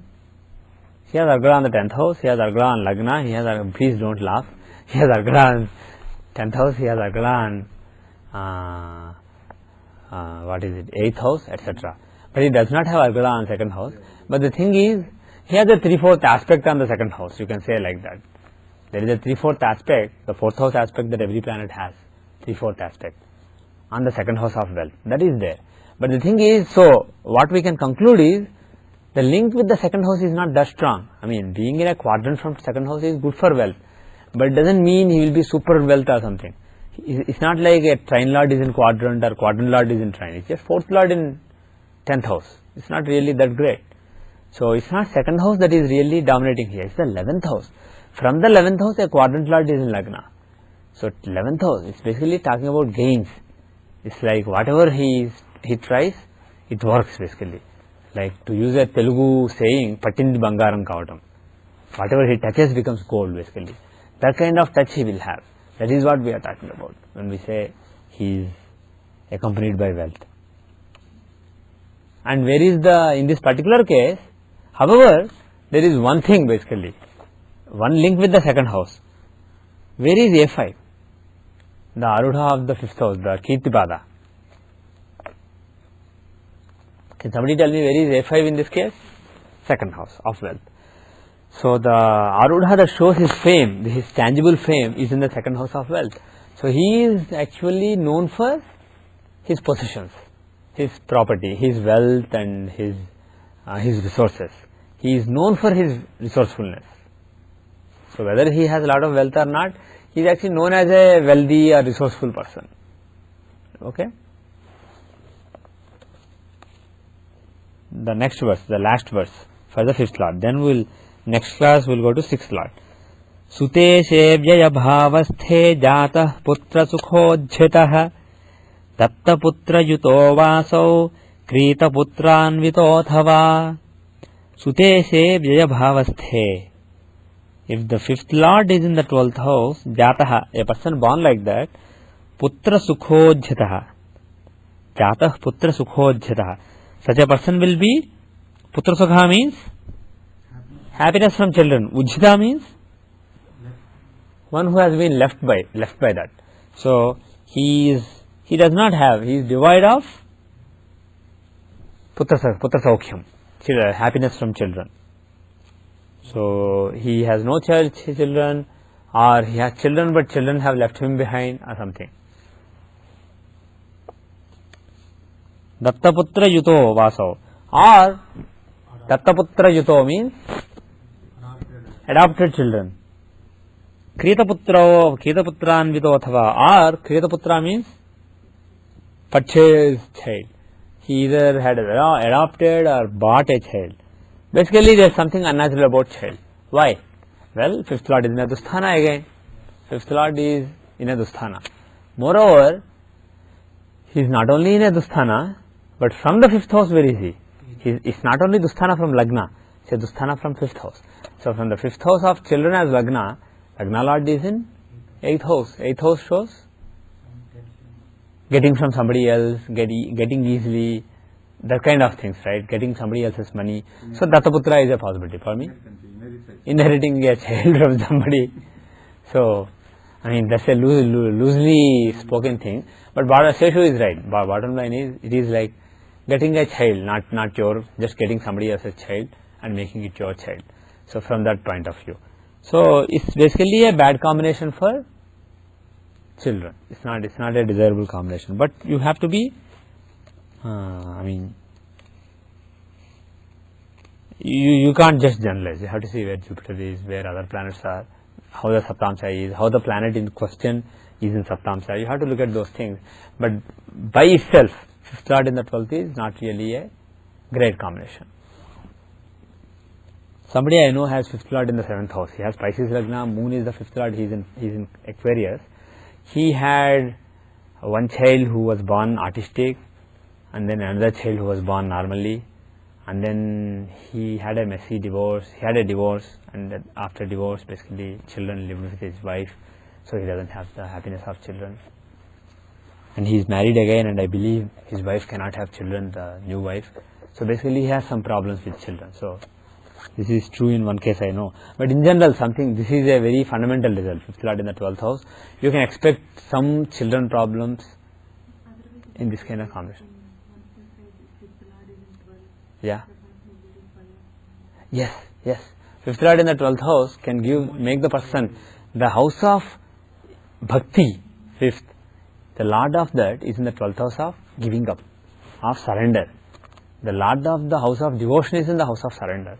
He has Argala on the 10th house. He has Argala on Lagna. He has Argala, please don't laugh. He has Argala on 10th house. He has Argala on 8th house, etc. But he does not have Argala on 2nd house. But the thing is, he has a 3/4 aspect on the 2nd house. You can say like that. There is a 3/4 aspect, the 4th house aspect that every planet has, 3/4 aspect on the 2nd house of wealth. That is there. But the thing is, so what we can conclude is, the link with the 2nd house is not that strong. I mean, being in a quadrant from 2nd house is good for wealth, but it doesn't mean he will be super wealth or something. It's not like a trine lord is in quadrant or quadrant lord is in trine. It's just 4th lord in 10th house. It's not really that great. So it's not 2nd house that is really dominating here. It's the 11th house. From the 11th house, a quadrant lord is in Lagna. So 11th house, it's basically talking about gains. It's like whatever he tries, it works basically. Like to use a Telugu saying, Patindi Bangaram Kavatam. Whatever he touches becomes gold basically. That kind of touch he will have. That is what we are talking about when we say he is accompanied by wealth. And where is in this particular case, however, there is one thing basically, one link with the 2nd house. Where is A5? The Arudha of the 5th house, the Kirtipada. Can somebody tell me where is A5 in this case? 2nd house of wealth. So the Arudha that shows his fame, his tangible fame, is in the 2nd house of wealth. So he is actually known for his possessions, his property, his wealth and his resources. He is known for his resourcefulness. So whether he has a lot of wealth or not, he is actually known as a wealthy or resourceful person. Okay. The next verse, the last verse for the 5th lord. Then next class we'll go to 6th lord. Sute sevyaya bhavasthe jatah putra sukhodjitah tapta putra yuto vaso krita putranvitothava. Sute sevyaya bhavasthe. If the 5th lord is in the 12th house, jataha, a person born like that, putra sukhodjitah, jatah putra sukhodhyatah. Such a person will be, putra sukha means happiness from children. Ujjita means one who has been left by that. So he does not have, he is devoid of putra saukhyam, happiness from children. So he has no children, or he has children but children have left him behind, or something. Dattaputra yuto vaso, or Dattaputra yuto means adopted children. Kritaputranvito athava, or Kritaputra means purchased child. He either had adopted or bought a child. Basically, there is something unnatural about child. Why? Well, fifth lord is in a dusthana again. Fifth lord is in a dusthana. Moreover, he is not only in a dusthana, but from the fifth house, where is he? It's not only dusthana from lagna, it's a dusthana from fifth house. So from the fifth house of children as lagna lord is in eighth house. Eighth house shows getting from somebody else, getting easily, that kind of things, right? Getting somebody else's money. So Dattaputra is a possibility for me. Inheriting a child from somebody. So, I mean, that's a loosely spoken thing. But Seshu is right. Bottom line is, it is like getting a child, not your, just getting somebody else's child and making it your child. So from that point of view. So it's basically a bad combination for children. It's not a desirable combination. But you have to be, I mean, you can't just generalize. You have to see where Jupiter is, where other planets are, how the Saptamsa is, how the planet in question is in Saptamsa. You have to look at those things. But by itself, fifth lord in the 12th is not really a great combination. Somebody I know has fifth lord in the 7th house. He has Pisces Lagna, Moon is the fifth lord, he is in Aquarius. He had one child who was born autistic, and then another child who was born normally, and then he had a messy divorce. He had a divorce, and then after divorce, basically children lived with his wife, so he doesn't have the happiness of children. And he is married again, and I believe his wife cannot have children, the new wife. So basically he has some problems with children. So this is true in one case I know. But in general, this is a very fundamental result. Fifth lord in the 12th house. You can expect some children problems in this kind of combination. Yeah. Yes. Fifth lord in the 12th house can make the person, the house of bhakti, fifth, the lord of that is in the 12th house of giving up, of surrender. The lord of the house of devotion is in the house of surrender.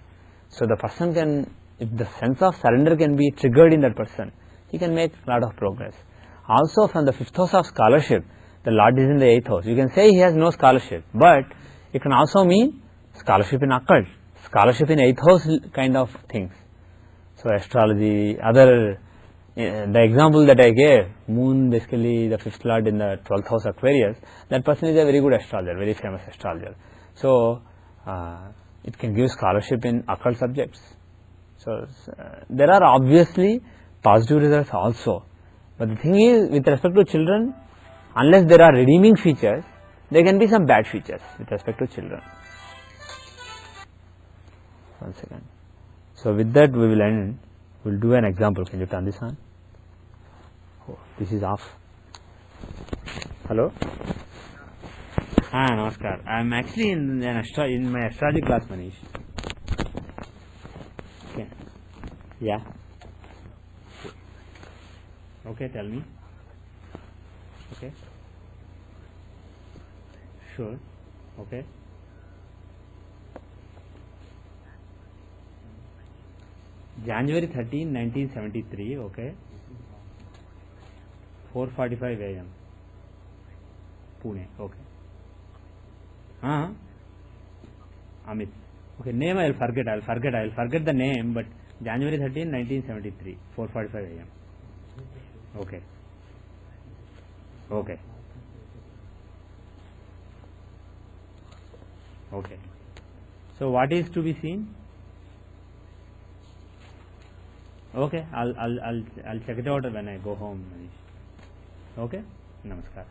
So the person can, if the sense of surrender can be triggered in that person, he can make a lot of progress. Also from the fifth house of scholarship, the lord is in the 8th house. You can say he has no scholarship, but it can also mean scholarship in occult, scholarship in 8th house kind of things. So astrology, other, the example that I gave, Moon basically the fifth lord in the 12th house Aquarius, that person is a very good astrologer, very famous astrologer. So it can give scholarship in occult subjects. So there are obviously positive results also. But the thing is, with respect to children, unless there are redeeming features, there can be some bad features with respect to children. One second. So with that we will end. We will do an example. Can you turn this on? Oh, this is off. Hello? Namaskar. I am actually in my astrology class, Manish. Okay. Yeah. Okay, tell me. Okay. Sure. Okay. January 13, 1973. Okay. 4:45 a.m. Pune. Okay. Amit. Okay, name I'll forget the name, but January 13, 1973, 4:45 a.m. Okay. Okay. Okay. So what is to be seen? Okay, I'll check it out when I go home, Manish. Okay? Namaskar.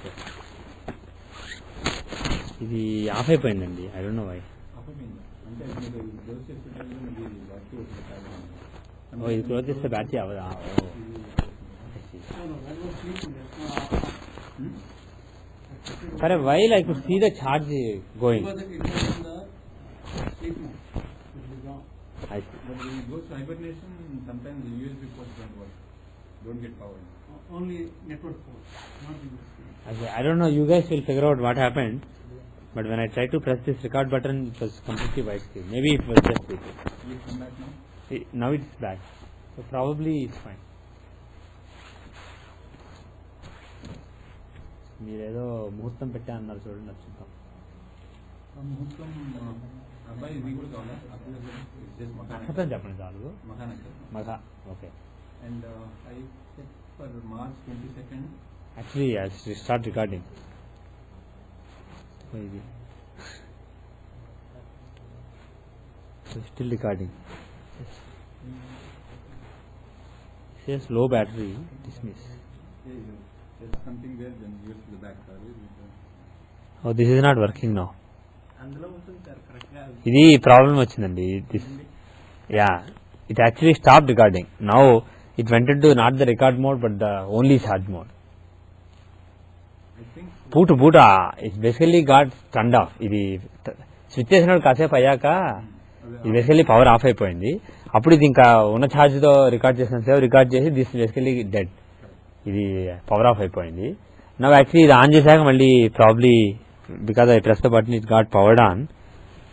Okay, ఇది of అయిపోయిందండి, I don't know why. అపోయింది అంటే మీరు close చేసేటప్పుడు ఇది battery వస్తుంది. ఓ, ఇది close చేస్తే battery అవ్వదా? ఓ, No, no, that was sleeping. That's not off. for a while I could see the charge going. Because it was in the sleep mode. It was gone. I see. But when it goes to hibernation, sometimes the USB ports don't work, don't get power. Only network port, not in the screen. Okay, I don't know, you guys will figure out what happened, but when I tried to press this record button, it was completely white screen. Maybe it was just it. Please come back now. Now it's back, so probably it's fine. మీరేదో ముహూర్తం పెట్టా అన్నారు చూడండి, అది చూద్దాం. ముహూర్తం అబ్బాయి ఇది కూడా కావాలా? నక్షత్రం చెప్పండి చాలు. మహానక్షత్రం. Magha, okay. And I set for March 22nd. Actually, I start recording. Maybe. So still recording. It says low battery, dismiss. There's something there, then use the back. Oh, this is not working now. అందులో ఉంటుంది sir కరెక్ట్గా. ఇది problem వచ్చిందండి. This, yeah, it actually stopped recording. Now it went into not the record mode but the only charge mode. I think Boot, it basically got turned off. ఇది switch చేసినప్పుడు కాసేపు అయ్యాక ఇది బేసికలీ పవర్ ఆఫ్ అయిపోయింది. అప్పుడు ఇది ఇంకా ఉన్న ఛార్జ్తో రికార్డ్ చేసిన సేపు రికార్డ్ చేసి దిస్ బేసికలీ డెడ్. ఇది పవర్ ఆఫ్ అయిపోయింది. నవ్ యాక్చువల్లీ ఇది ఆన్ చేశాక మళ్ళీ probably because I press the button it got powered on.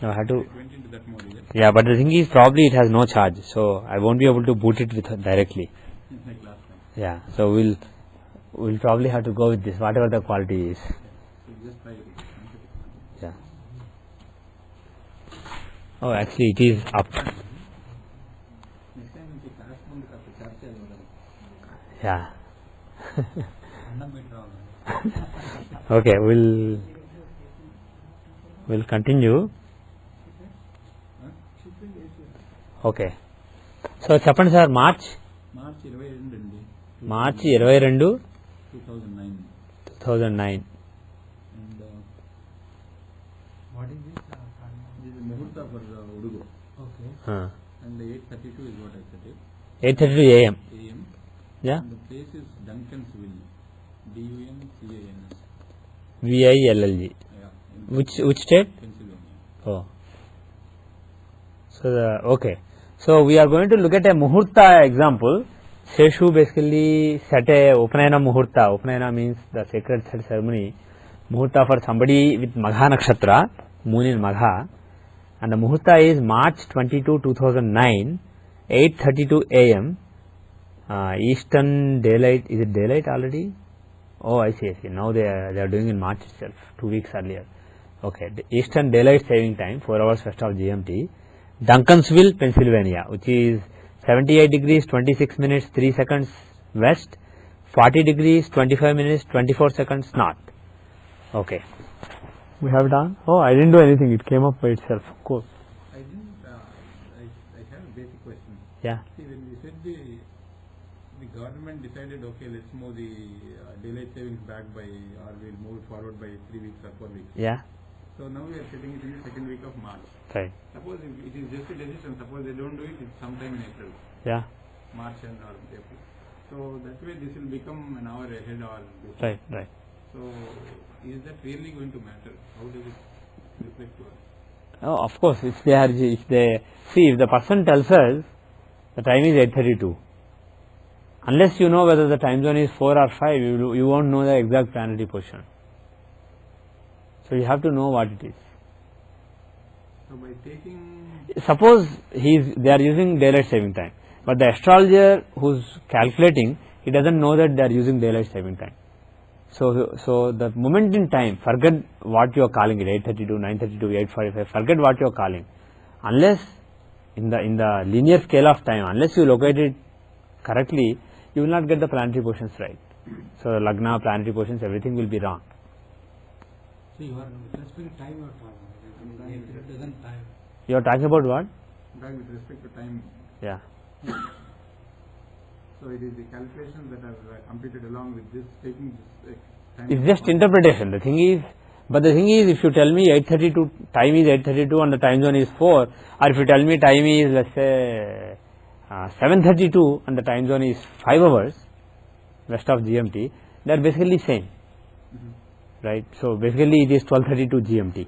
Now have to, it went into that mode, is it? yeah, but the thing is probably it has no charge, so I won't be able to boot it with directly. It's like last time. Yeah, so we'll probably have to go with this, whatever the quality is. So just try it. Yeah. Oh, actually it is up. Next time ఇంక class ముందు కాస్త charge చేయాలి madam. Yeah. అన్నం పెట్టి రావాలి. Okay, we'll continue. Okay. So చెప్పండి sir, March 22 అండి. మార్చి 22, 2009. 2009. And What is this? this is Muhurta for Udugu. Okay. And 8:32 is what I said it. 8:32 a.m. AM. Yeah. And the place is Duncansville. DUNCANS. VILLG. Yeah. In Which state? Pennsylvania. Oh. So okay. So we are going to look at a Muhurta example. Seshu basically set a Upanayana Muhurta. Upanayana means the sacred ceremony. Muhurta for somebody with Magha Nakshatra, moon in Magha. And the Muhurta is March 22, 2009, 8:32 a.m. Eastern daylight. Is it daylight already? Oh, I see. Now they are doing in March itself, 2 weeks earlier. Okay. The Eastern daylight saving time, 4 hours west of GMT. Duncansville, Pennsylvania, which is 78 degrees 26 minutes 3 seconds west, 40 degrees 25 minutes 24 seconds north. Okay. We have done. Oh, I didn't do anything. It came up by itself. Cool. I didn't. I have a basic question. Yeah. See, when we said the government decided, okay, let's move the daylight savings back by, or we'll move it forward by 3 weeks or 4 weeks. Yeah. So now we are sitting in the second week of March. Right. Suppose if it is just a decision, suppose they don't do it, it's sometime in April, Yeah. March and or April. So that way this will become an hour ahead or before. Right. Right. So is that really going to matter? How does it reflect to us? Oh, of course. If the person tells us the time is 8:32, unless you know whether the time zone is 4 or 5, you won't know the exact planetary position. So you have to know what it is. So by taking, Suppose they are using daylight saving time, but the astrologer who's calculating, he doesn't know that they are using daylight saving time. So the moment in time, forget what you are calling it, 8:32, 9:32, 8:45, forget what you are calling. Unless in the linear scale of time, unless you locate it correctly, you will not get the planetary positions right. So the Lagna, planetary positions, everything will be wrong. So you are specific time you are talking. It doesn't time. You are talking about what? back with respect to time, Yeah. so it is the calculations that are completed along with this, taking this It's just interpretation. The thing is, if you tell me 8:32 time is 8:32 and the time zone is 4, or if you tell me time is, let's say 7:32 and the time zone is 5 hours west of GMT, they are basically same, right? So basically it is 12:32 GMT.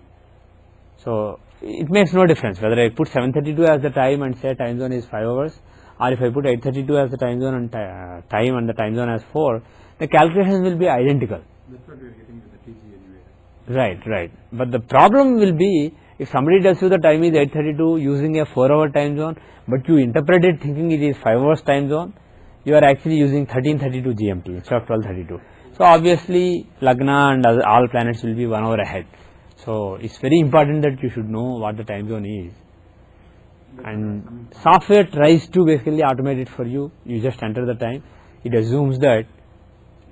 So it makes no difference whether I put 7:32 as the time and say time zone is 5 hours, or if I put 8:32 as the time zone and time and the time zone as 4, the calculations will be identical. That's what we are getting with the TG anyway. Right. But the problem will be if somebody tells you the time is 8:32 using a 4-hour time zone, but you interpret it thinking it is 5 hours time zone, you are actually using 13:32 GMT instead of 12:32. So obviously Lagna and all planets will be 1 hour ahead. So it's very important that you should know what the time zone is. And software tries to basically automate it for you. You just enter the time. It assumes that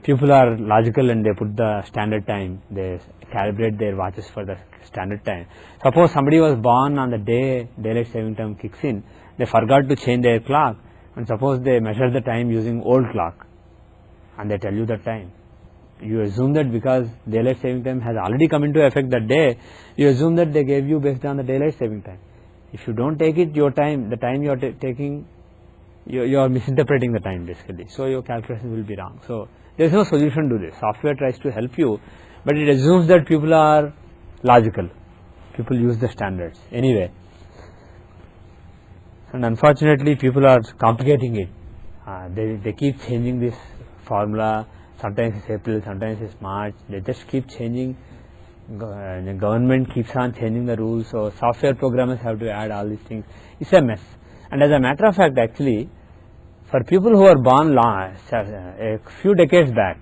people are logical and they put the standard time. They calibrate their watches for the standard time. Suppose somebody was born on the day daylight saving time kicks in, they forgot to change their clock, and suppose they measure the time using old clock and they tell you the time. You assume that because daylight saving time has already come into effect that day, you assume that they gave you based on the daylight saving time. If you don't take it, your time, the time you are taking, you are misinterpreting the time basically. So your calculation will be wrong. So there is no solution to this. Software tries to help you, but it assumes that people are logical. People use the standards anyway. And unfortunately, people are complicating it. They keep changing this formula. Sometimes it's April, sometimes it's March. They just keep changing. The government keeps on changing the rules. So software programmers have to add all these things. It's a mess. And as a matter of fact, actually, for people who are born a few decades back,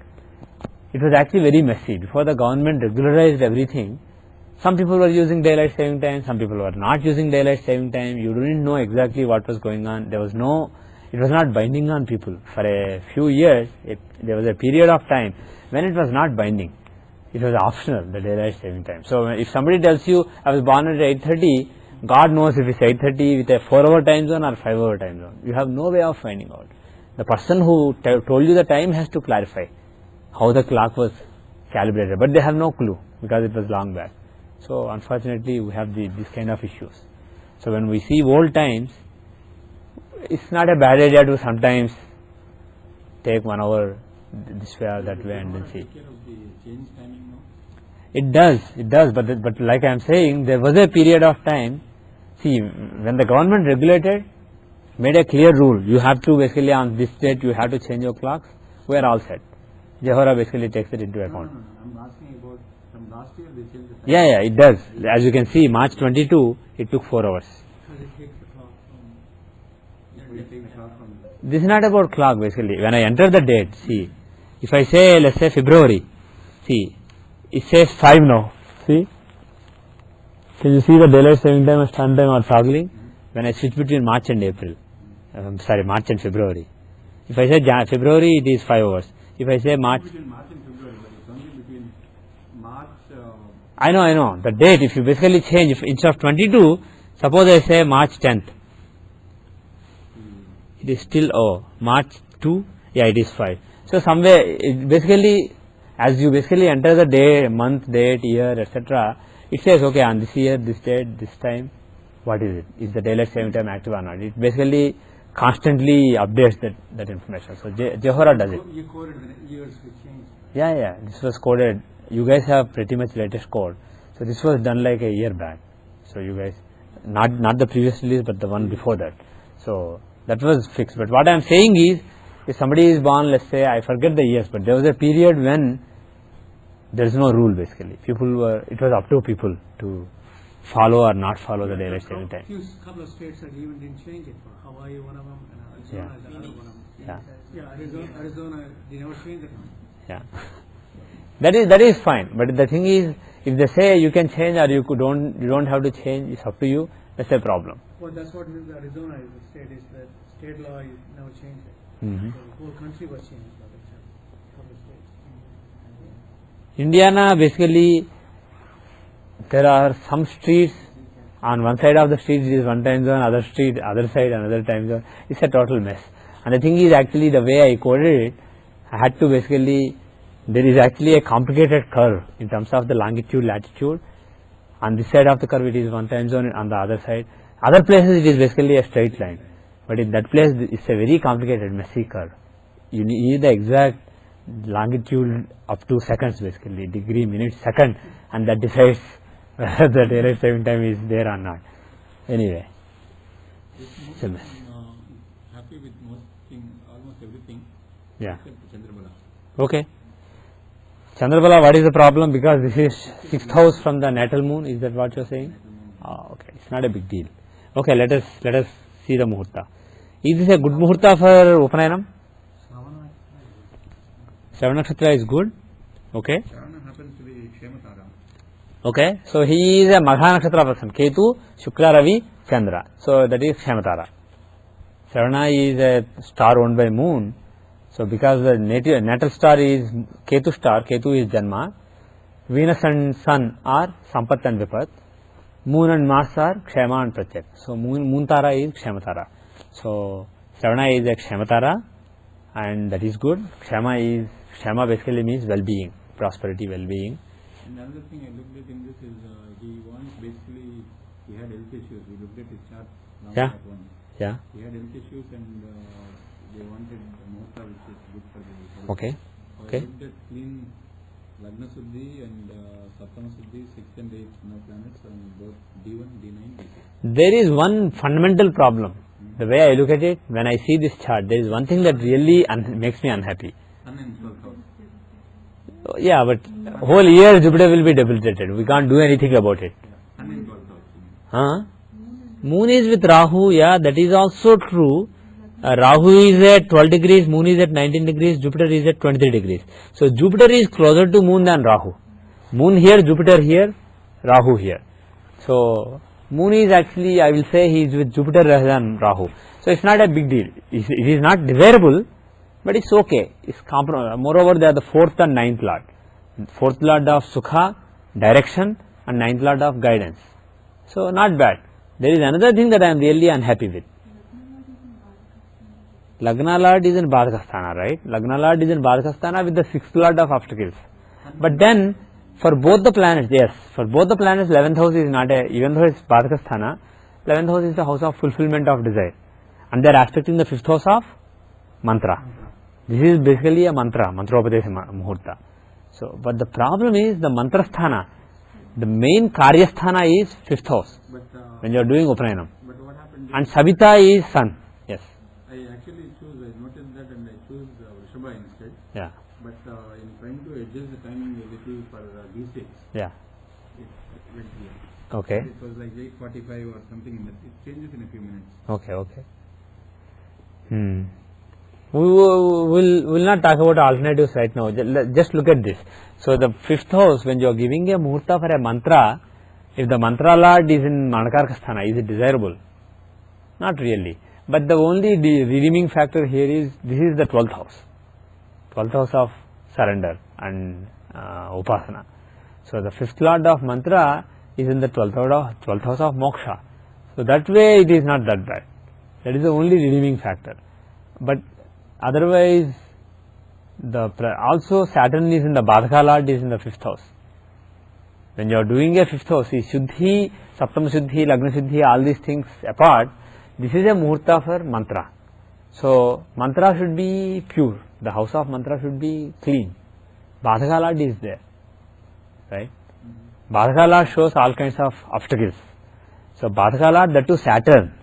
it was actually very messy. Before the government regularized everything, some people were using daylight saving time, some people were not using daylight saving time. You didn't know exactly what was going on. It was not binding on people. For a few years, there was a period of time when it was not binding. It was optional, the daylight saving time. So if somebody tells you, I was born at 8:30, God knows if it's 8:30 with a 4-hour time zone or 5-hour time zone. You have no way of finding out. The person who told you the time has to clarify how the clock was calibrated, but they have no clue because it was long back. So unfortunately, we have these kind of issues. So when we see old times, it's not a bad idea to sometimes take 1 hour this way or that way and then see. Take care of the change timing now? It does, but like I am saying, there was a period of time. See, when the government regulated, made a clear rule, you have to basically on this date you have to change your clocks, we are all set. Jehora basically takes it into account. No. I'm asking about from last year they changed the time. Yeah, it does. As you can see, March 22, it took 4 hours. Because it takes the clock from We take the clock from This is not about clock basically. When I enter the date, see, if I say, let's say February, see, it says 5 now, see. Can you see the daylight saving time and standard time are toggling? When I switch between March and April, March and February. If I say February, it is 5 hours. If I say March, between March and February, but it's only between March. I know, the date, if you basically change, if instead of 22, suppose I say March 10th, it is still, March 2, it is 5. So somewhere, basically, as you basically enter the day, month, date, year, etc., it says, okay, on this year, this date, this time, what is it? Is the daylight saving time active or not? It basically constantly updates that information. So Jehora does it. You coded the years we changed. Yeah, this was coded. You guys have pretty much latest code. So this was done like a year back. So you guys, not the previous release, but the one before that. So that was fixed. But what I am saying is, if somebody is born, let's say, I forget the years, but there was a period when there is no rule basically. It was up to people to follow or not follow the daylight saving time. Couple of states that even didn't change it. For Hawaii, one of them, and Arizona is another one of them. Yeah. Arizona, they never changed it. Yeah. That is fine. But the thing is, if they say you can change or you don't have to change, it's up to you, that's a problem. Well, that's what with Arizona is. The state is that state law, you never change it. Mm-hmm. So the whole country was changed by the couple of states. Indiana, basically, there are some streets, on one side of the street it is one time zone, other side another time zone. It's a total mess. And the thing is, actually, the way I coded it, I had to basically there is actually a complicated curve in terms of the longitude, latitude. On this side of the curve it is one time zone, on the other side. Other places it is basically a straight line. But in that place it's a very complicated, messy curve. You need the exact longitude up to seconds basically, degree, minute, second, and that decides whether the daylight saving time is there or not. Anyway. It's a mess. Happy with most thing, almost everything. Yeah. Except Chandrabala. Okay. Chandrabala, what is the problem? Because this is 6th house from the natal moon. Is that what you are saying? Okay. It's not a big deal. Okay, let us see the muhurta. Is this a good muhurta for Upanayanam? Shravana Nakshatra is good. Okay. Sharana happens to be Kshematara. Okay. So he is a Magha Nakshatra person. Ketu, Shukla, Ravi, Chandra. So that is Kshematara. Shravana is a star owned by moon. So because the natal star is Ketu star, Ketu is Janma. Venus and Sun are Sampat and Vipat. Moon and Mars are Kshema and Pratyek. So moon Tara is Kshematara. So Shravana is a Kshematara, and that is good. Kshema basically means well-being, prosperity, well-being. And another thing I looked at in this is he wants basically, he had health issues. We looked at his chart long Yeah. back one. Yeah. He had health issues and they wanted Muhurta which is good for the Okay. So Okay. I looked at clean Lagna Suddhi and Saptama Suddhi, 6th and 8th planets on both D1, D9, D6. There is one fundamental problem. The way I look at it, when I see this chart, there is one thing that really makes me unhappy. Sun in 12th house. Yeah, but whole year Jupiter will be debilitated. We can't do anything about it. Sun in 12th house. Moon is with Rahu, yeah, that is also true. Rahu is at 12 degrees, Moon is at 19 degrees, Jupiter is at 23 degrees. So Jupiter is closer to Moon than Rahu. Moon here, Jupiter here, Rahu here. So Moon is actually, I will say, he is with Jupiter rather than Rahu. So it's not a big deal. It is not desirable, but it's okay. It's moreover, they are the 4th and 9th lord. 4th lord of Sukha, direction, and 9th lord of guidance. So not bad. There is another thing that I am really unhappy with. Lagna lord is in Badhakasthana, right? Lagna lord is in Badhakasthana with the 6th lord of obstacles. But then, for both the planets, yes, for both the planets, 11th house is not a, even though it's Badhakasthana, 11th house is the house of fulfillment of desire. And they are aspecting the 5th house of mantra. This is basically a mantra, mantropadesha muhurta. So, but the problem is the mantra sthana, the main karya sthana is 5th house, But when you are doing Upanayanam. but what happened? And Savita is sun, yes, I actually I noticed that and I chose Vrishabha instead. yeah, But in trying to adjust the timing a little for D6, yeah, it went here. okay, It was like 8:45 or something. It changes in a few minutes. okay. We will not talk about alternatives right now. Just look at this. So the 5th house, when you are giving a muhurta for a mantra, if the mantra lord is in Manakarka sthana, is it desirable? Not really. But the only redeeming factor here is, this is the 12th house. 12th house of surrender and upasana. So the 5th lord of mantra is in the 12th house of moksha. So that way it is not that bad. That is the only redeeming factor. But otherwise, also Saturn is in the Badhaka lord is in the 5th house. When you are doing a 5th house, Shuddhi, Saptama Shuddhi, Lagna Shuddhi, all these things apart, this is a muhurta for mantra. So mantra should be pure. The house of mantra should be clean. Badhaka lord is there, right? Badhaka lord shows all kinds of obstacles. So Badhaka lord, that too Saturn,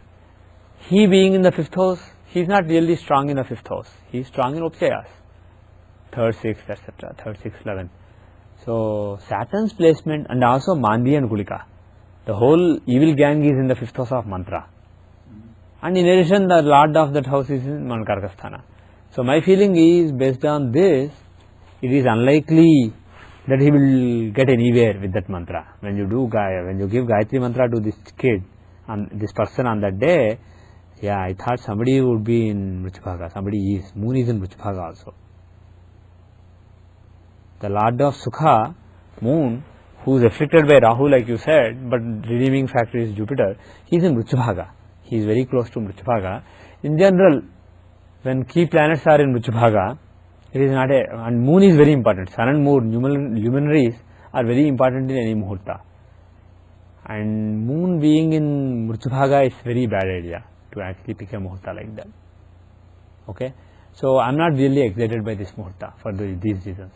he being in the 5th house, he is not really strong in the 5th house. He is strong in Upachayas, 3rd, 6th, etc., 3rd, 6th, 11th. So Saturn's placement, and also Mandi and Gulika, the whole evil gang is in the 5th house of mantra. And in addition, the lord of that house is in Manakarka sthana. So my feeling is, based on this, it is unlikely that he will get anywhere with that mantra. When you give Gayatri mantra to this kid, and this person on that day, yeah, I thought somebody would be in Vrichabhaga. Somebody is. Moon is in Vrichabhaga also. The Lord of Sukha, Moon, who is afflicted by Rahu, like you said, but redeeming factor is Jupiter, he is in Vrichabhaga. He is very close to Vrichabhaga. In general, when key planets are in Vrichabhaga, It is not and moon is very important. Sun and moon, luminaries are very important in any muhurta. And moon being in Mrityubhaga is very bad idea to actually pick a muhurta like that. Okay. So I am not really excited by this muhurta for these reasons.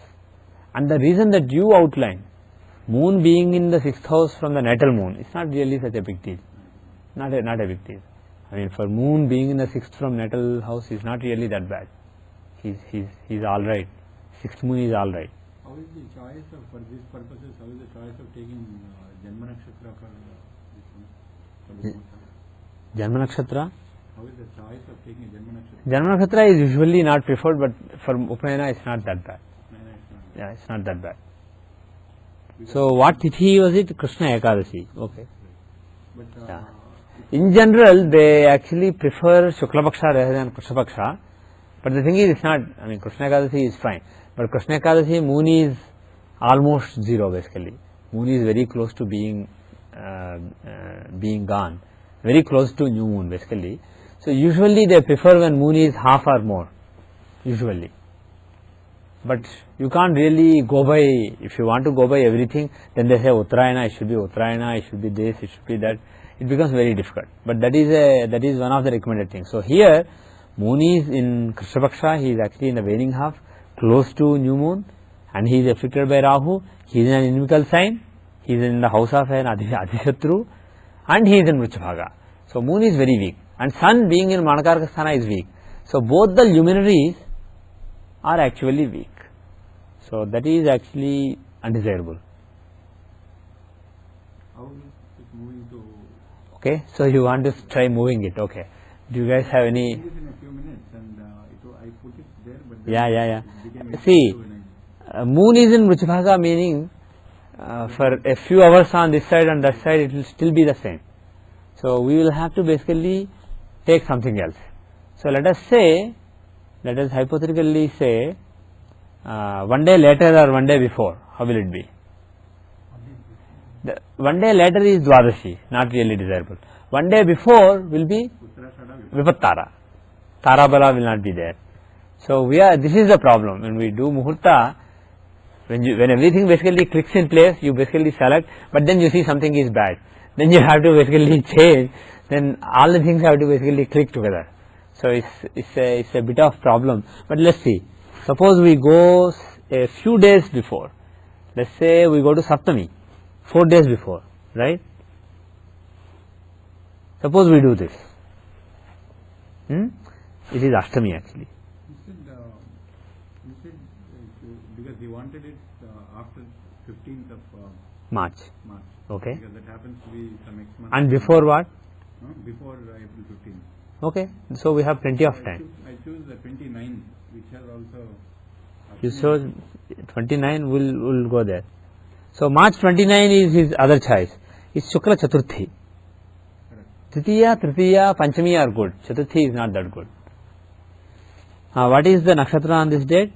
And the reason that you outline, moon being in the 6th house from the natal moon, it's not really such a big deal. Not a big deal. I mean, for moon being in the 6th from natal house is not really that bad. He's all right. 6th moon is all right. How is the choice of, for these purposes, how is the choice of taking Janma Nakshatra for this one? Janma Nakshatra? How is the choice of taking Janma Nakshatra? Janma Nakshatra is usually not preferred, but for Upanayana it's not that bad. Yeah, it's not that bad. So what tithi was it? Krishna Ekadashi. Okay. But Yeah. In general, they actually prefer Shukla Paksha rather than Krishna Paksha. But the thing is, it's not, I mean, Krishna Ekadashi is fine. But Krishna Ekadashi, moon is almost zero basically. Moon is very close to being gone. Very close to new moon basically. So usually they prefer when moon is half or more. Usually. But you can't really go by, if you want to go by everything, then they say Uttarayana, it should be Uttarayana, it should be this, it should be that. It becomes very difficult. But that is one of the recommended things. So here, moon is in Krishna Paksha, he is actually in the waning half, close to new moon, and he is afflicted by Rahu. He is in an inimical sign, he is in the house of an Adhishatru, and he is in Mrityubhaga. So moon is very weak, and sun being in Manakaraka Sthana is weak. So both the luminaries are actually weak. So that is actually undesirable. how is it moving to? Okay, so you want to try moving it. Okay. Do you guys have any? In a few minutes, and I put it there, but then Yeah. it became See, into an moon is in Mrityubhaga, meaning for a few hours on this side and that side it will still be the same. So we will have to basically take something else. So let us hypothetically say one day later or one day before. How will it be? The one day later is Dwadashi, not really desirable. One day before will be Uttarashada Vipattara. Tarabala will not be there. So this is the problem. When we do Muhurta, when everything basically clicks in place, you basically select, but then you see something is bad. Then you have to basically change, then all the things have to basically click together. So it's a bit of problem. But let's see. Suppose we go a few days before. Let's say we go to Saptami, 4 days before, right? Suppose we do this. It is Ashtami actually. You said because he wanted it after 15th of March. March. Okay. Because that happens to be some next month. And before what? Before April 15th. Okay. So we have plenty of time. I choose the 29th, which has also. You chose 29, we'll go there. So March 29 is his other choice. It's Shukla Chaturthi. Tritiya, Panchami are good. Chaturthi is not that good. What is the nakshatra on this date?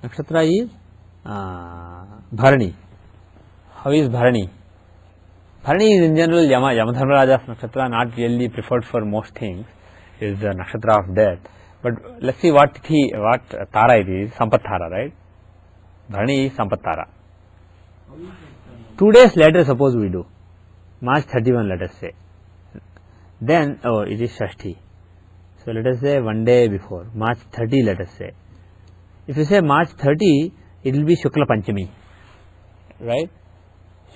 Nakshatra is Bharani. How is Bharani? Bharani is in general Yamadharmaraja's nakshatra, not really preferred for most things. It is the nakshatra of death. But let's see what Tara it is. Sampat Tara, right? Bharani is Sampat Tara. 2 days later, suppose we do. March 31, let us say. Then, it is Shashti. So let us say 1 day before. March 30, let us say. If you say March 30, it will be Shukla Panchami. Right?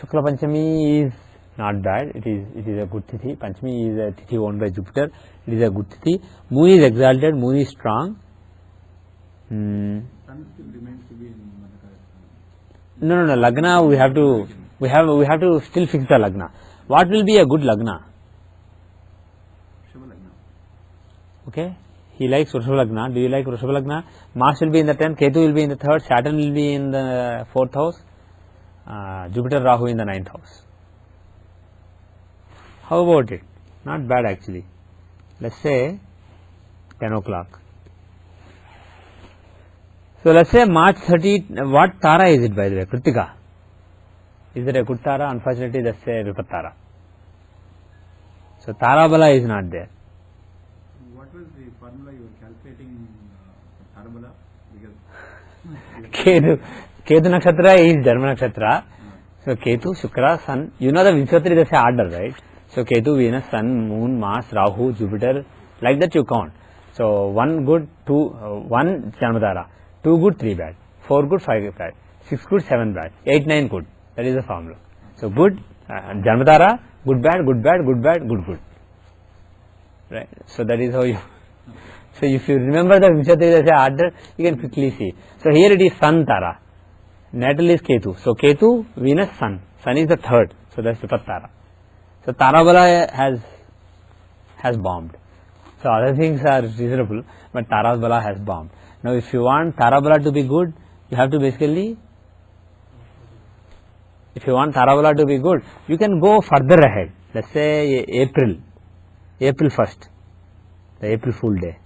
Shukla Panchami is not bad. It is a good tithi. Panchami is a tithi owned by Jupiter. It is a good tithi. Moon is exalted. Moon is strong. Sun still remains to be in Madhakara. No. Lagna we have to still fix the Lagna. What will be a good Lagna? Shubha Lagna. Okay. He likes Vrishabha Lagna. Do you like Vrishabha Lagna? Mars will be in the 10th. Ketu will be in the 3rd. Saturn will be in the 4th house. Jupiter, Rahu in the 9th house. How about it? Not bad actually. Let's say 10 o'clock. So let's say March 30, what Tara is it by the way? Kritika. Is it a good Tara? Unfortunately that's a Vipat Tara. So Tara Bala is not there. was the formula you were calculating Tarabala? Because Ketu nakshatra is Dharma nakshatra. So Ketu, Shukra, Sun. You know the Vinchotri Dasha order, right? So Ketu, Venus, Sun, Moon, Mars, Rahu, Jupiter. Like that you count. So 1 good, 1 Janmatara, 2 good, 3 bad, 4 good, 5 bad, 6 good, 7 bad, 8, 9 good. That is the formula. So good, Janmatara, good bad, good bad, good bad, good good. Right. So that is how you. So if you remember the Vinchotri Dasha order, you can quickly see. So here it is Sun Tara. Natal is Ketu. So Ketu, Venus, Sun. Sun is the third. So that's Vipat Tara. So Tarabala has bombed. So other things are reasonable, but Tarabala has bombed. Now if you want Tarabala to be good, you have to basically, if you want Tarabala to be good, you can go further ahead. Let's say April 1st, the April Fool Day.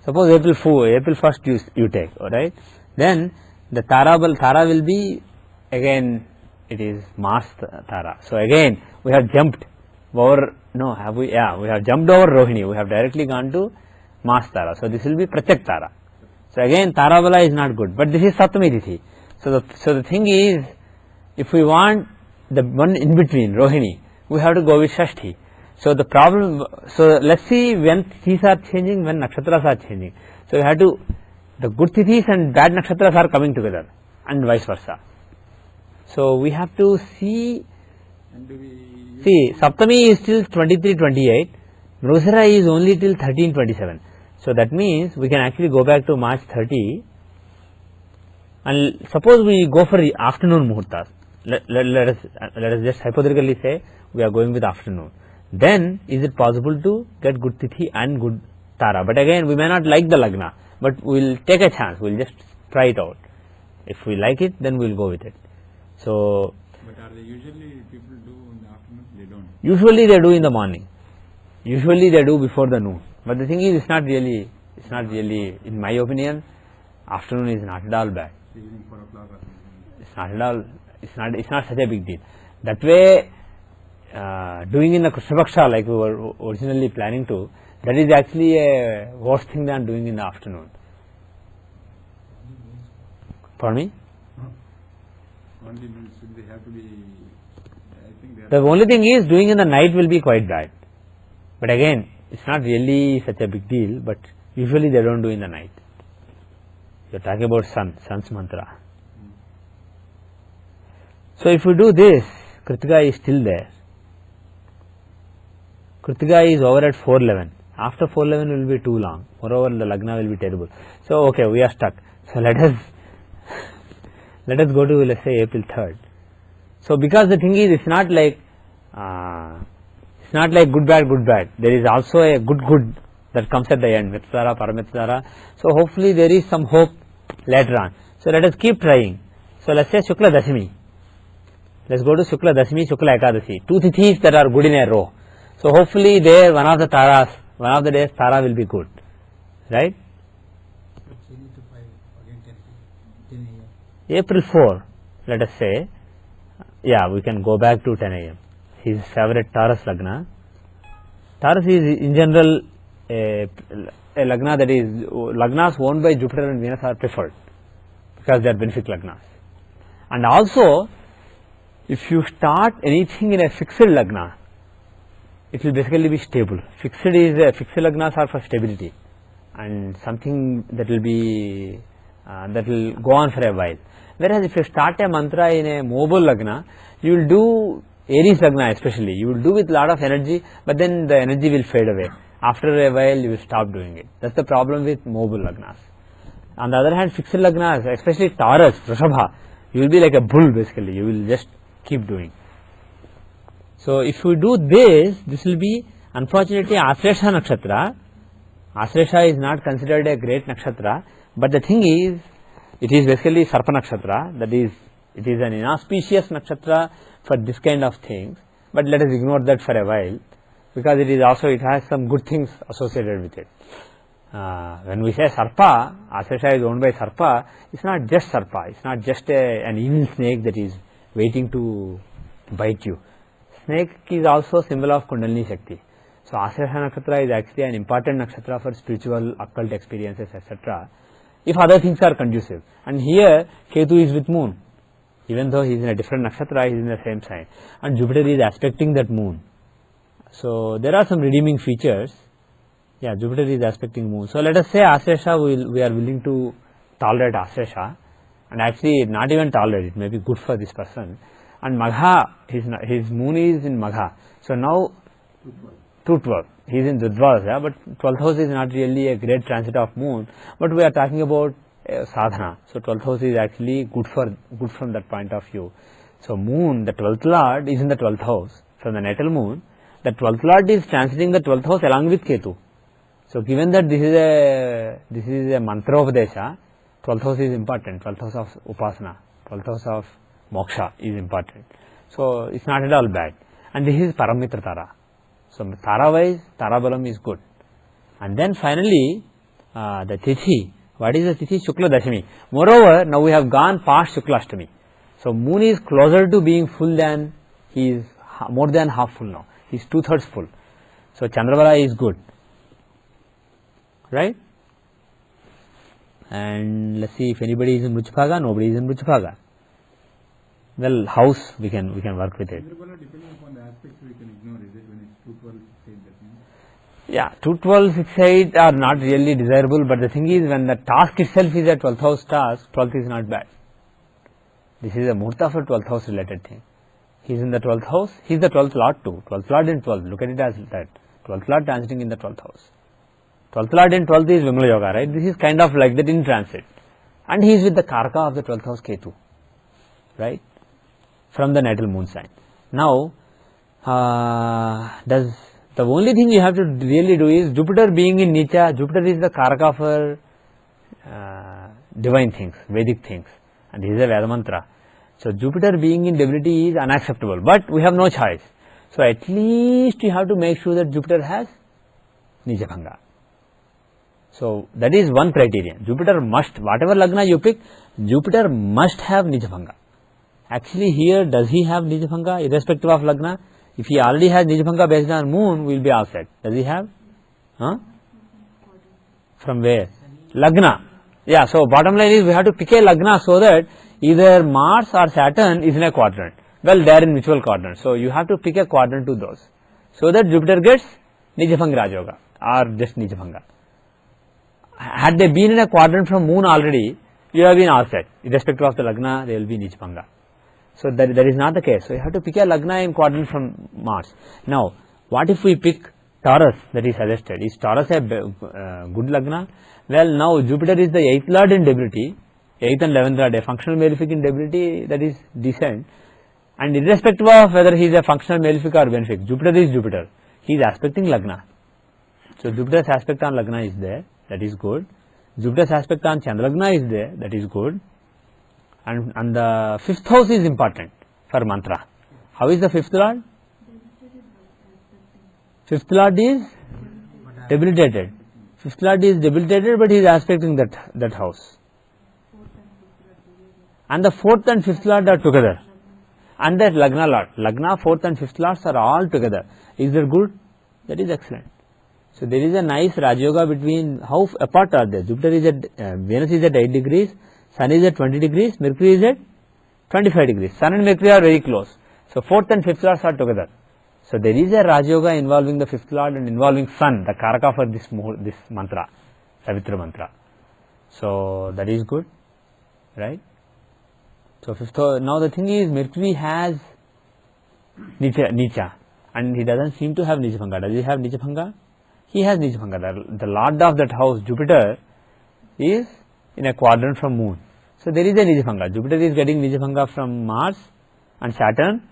Suppose April 1st you take, alright. Then the Tara will be, again it is Mars Tara. So again we have jumped over, no, have we? Yeah, we have jumped over Rohini. We have directly gone to Mars Tara. So this will be Pratyak Tara. So again Tarabala is not good, but this is Saptami Tithi. So the thing is, if we want the one in between, Rohini, we have to go with Shashti. So the problem, so let's see when Tithis are changing, when Nakshatras are changing. So we have to, the good Tithis and bad Nakshatras are coming together and vice versa. So we have to see, Saptami is till 23-28, Mrugashira is only till 13-27. So that means we can actually go back to March 30 and suppose we go for the afternoon Muhurtas. Let us just hypothetically say we are going with afternoon. Then is it possible to get good Tithi and good Tara? But again we may not like the Lagna, but we will take a chance, we will just try it out. If we like it, then we will go with it. So, but are they usually people do in the afternoon? They don't. Usually they do in the morning. Usually they do before the noon. But the thing is, it's not really, in my opinion, afternoon is not at all bad. Evening 4 o'clock or something. It's not at all, it's not such a big deal. That way, doing in the Krishna Paksha like we were originally planning to, that is actually a worse thing than doing in the afternoon. Pardon me? Only should they have to be, I think they have The only thing is, doing in the night will be quite bad. But again, it's not really such a big deal, but usually they don't do in the night. You're talking about sun's mantra. So if we do this, Kritika is still there. Kritika is over at 4:11. After 4:11 will be too long. Moreover, the Lagna will be terrible. So okay, we are stuck. So let us go to, let's say, April 3rd. So because the thing is, it's not like good bad. There is also a good that comes at the end, Mitsara, Paramitsara. So hopefully there is some hope later on. So let us keep trying. So let's say Shukla Dashami. Let's go to Shukla Dashami, Shukla Ekadasi. 2 Tithis that are good in a row. So hopefully there one of the days Tara will be good. Right? Change to 5 again 10 a.m. April 4, let us say, yeah, we can go back to 10 a.m. His favorite Taurus Lagna. Taurus is in general a Lagna that is, Lagnas owned by Jupiter and Venus are preferred because they are benefic Lagnas. And also, if you start anything in a fixed Lagna, it will basically be stable. Fixed Lagnas are for stability and something that will be, that will go on for a while. Whereas if you start a mantra in a mobile Lagna, you will do Aries Lagna especially, you will do with lot of energy, but then the energy will fade away. After a while you will stop doing it. That's the problem with mobile Lagnas. On the other hand, fixed Lagnas, especially Taurus, Vrishabha, you will be like a bull basically, you will just keep doing. So if we do this will be, unfortunately, Ashresha Nakshatra. Ashresha is not considered a great Nakshatra, but the thing is, it is basically Sarpa Nakshatra, that is, it is an inauspicious Nakshatra for this kind of things, but let us ignore that for a while, because it is also, it has some good things associated with it. When we say Sarpa, Ashresha is owned by Sarpa, it's not just Sarpa, it's not just an evil snake that is waiting to bite you. Snake is also symbol of Kundalini Shakti. So Ashlesh Nakshatra is actually an important nakshatra for spiritual occult experiences, etc. if other things are conducive. And here Ketu is with moon. Even though he is in a different nakshatra, he is in the same sign. And Jupiter is aspecting that moon. So there are some redeeming features. Yeah, Jupiter is aspecting moon. So let us say Aslesha, we are willing to tolerate Aslesha. And actually not even tolerate, it may be good for this person. And Magha, his moon is in Magha. So now 212. He is in Dudvasa, but 12th house is not really a great transit of moon. But we are talking about sadhana. So 12th house is actually good from that point of view. So moon, the 12th lord, is in the 12th house. From the natal moon, the 12th lord is transiting the 12th house along with Ketu. So given that this is a mantra of Desha, 12th house is important. 12th house of Upasana, 12th house of Moksha is important. So it's not at all bad. And this is Paramitra Tara. So Tara wise, Tara Balam is good. And then finally, the Tithi. What is the Tithi? Shukla Dashami. Moreover, now we have gone past Shukla Ashtami. So moon is closer to being full than, he is more than half full now. He is 2/3 full. So Chandravala is good. Right? And let's see if anybody is in Mruchbhaga. Nobody is in Mruchbhaga. Well, house we can work with it. Chandrabala, depending upon the aspects, we can ignore, is it, when it's 212, 6, that means? Yeah, 212, 6, 8 are not really desirable, but the thing is, when the task itself is a 12th house task, 12th is not bad. This is a Murta for 12th house related thing. He is in the 12th house, he is the 12th lord too. 12th lord in 12, look at it as that. 12th lord transiting in the 12th house. 12th lord in 12th is Vimala Yoga, right? This is kind of like that in transit. And he is with the Karaka of the 12th house Ketu, right? From the natal moon sign. Now, the only thing you have to really do is, Jupiter being in Nicha, Jupiter is the Karaka for divine things, Vedic things, and this is a Veda mantra. So Jupiter being in debility is unacceptable, but we have no choice. So at least you have to make sure that Jupiter has Nijabhanga. So that is one criterion. Jupiter must, whatever Lagna you pick, Jupiter must have Nijabhanga. Actually here, does he have Nijabhanga irrespective of Lagna? If he already has Nijabhanga based on moon, we will be all set. Does he have? From where? Lagna. Yeah, so bottom line is we have to pick a Lagna so that either Mars or Saturn is in a quadrant. Well, they are in mutual quadrant. So you have to pick a quadrant to those. So that Jupiter gets Nijabhanga Rajoga or just Nijabhanga. Had they been in a quadrant from moon already, you have been all set. Irrespective of the Lagna, they will be Nijabhanga. So that is not the case. So you have to pick a Lagna in quadrant from Mars. Now, what if we pick Taurus that is suggested? Is Taurus a good Lagna? Well, now Jupiter is the 8th lord in debility, 8th and 11th lord, a functional malefic in debility, that is decent. And irrespective of whether he is a functional malefic or benefic, Jupiter is Jupiter. He is aspecting Lagna. So Jupiter's aspect on Lagna is there, that is good. Jupiter's aspect on Chandralagna is there, that is good. And the 5th house is important for mantra. How is the 5th lord? 5th lord is debilitated. 5th lord is debilitated, but he is aspecting that house. And the 4th and 5th lord are together. And that Lagna lord. Lagna, 4th and 5th lords are all together. Is that good? That is excellent. So there is a nice Rajoga between, how apart are they? Jupiter is at, Venus is at 8 degrees, Sun is at 20 degrees, Mercury is at 25 degrees. Sun and Mercury are very close. So 4th and 5th lords are together. So there is a Rajoga involving the 5th lord and involving Sun, the Karaka for this mantra, Savitra mantra. So that is good, right? So now the thing is, Mercury has Nicha and he doesn't seem to have Nijabhanga. Does he have Nijabhanga? He has Nijabhanga. The lord of that house, Jupiter, is in a quadrant from moon. So there is a Nijabhanga. Jupiter is getting Nijabhanga from Mars and Saturn,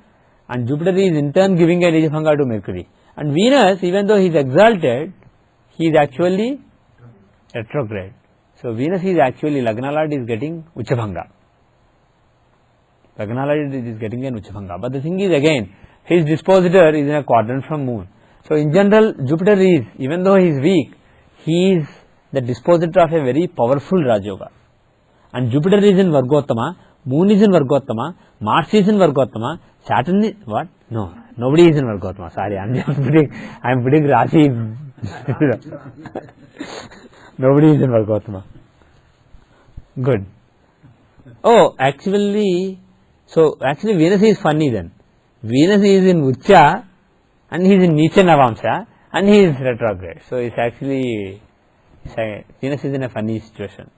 and Jupiter is in turn giving a Nijabhanga to Mercury. And Venus, even though he is exalted, he is actually retrograde. So Venus is actually, Lagna lord is getting Uchabhanga. Lagna lord is getting an Uchabhanga. But the thing is, again, his dispositor is in a quadrant from moon. So in general, Jupiter is, even though he is weak, he is the dispositor of a very powerful Rajoga. And Jupiter is in Vargottama, Moon is in Vargottama, Mars is in Vargottama, Saturn is what? No, Nobody is in Vargotama. Sorry, I'm putting Rashi. Nobody is in Vargotama. Good. Oh, actually Venus is funny then. Venus is in Ucha and he is in Nicha Navamsa and he is retrograde. So it's actually, Venus is in a funny situation.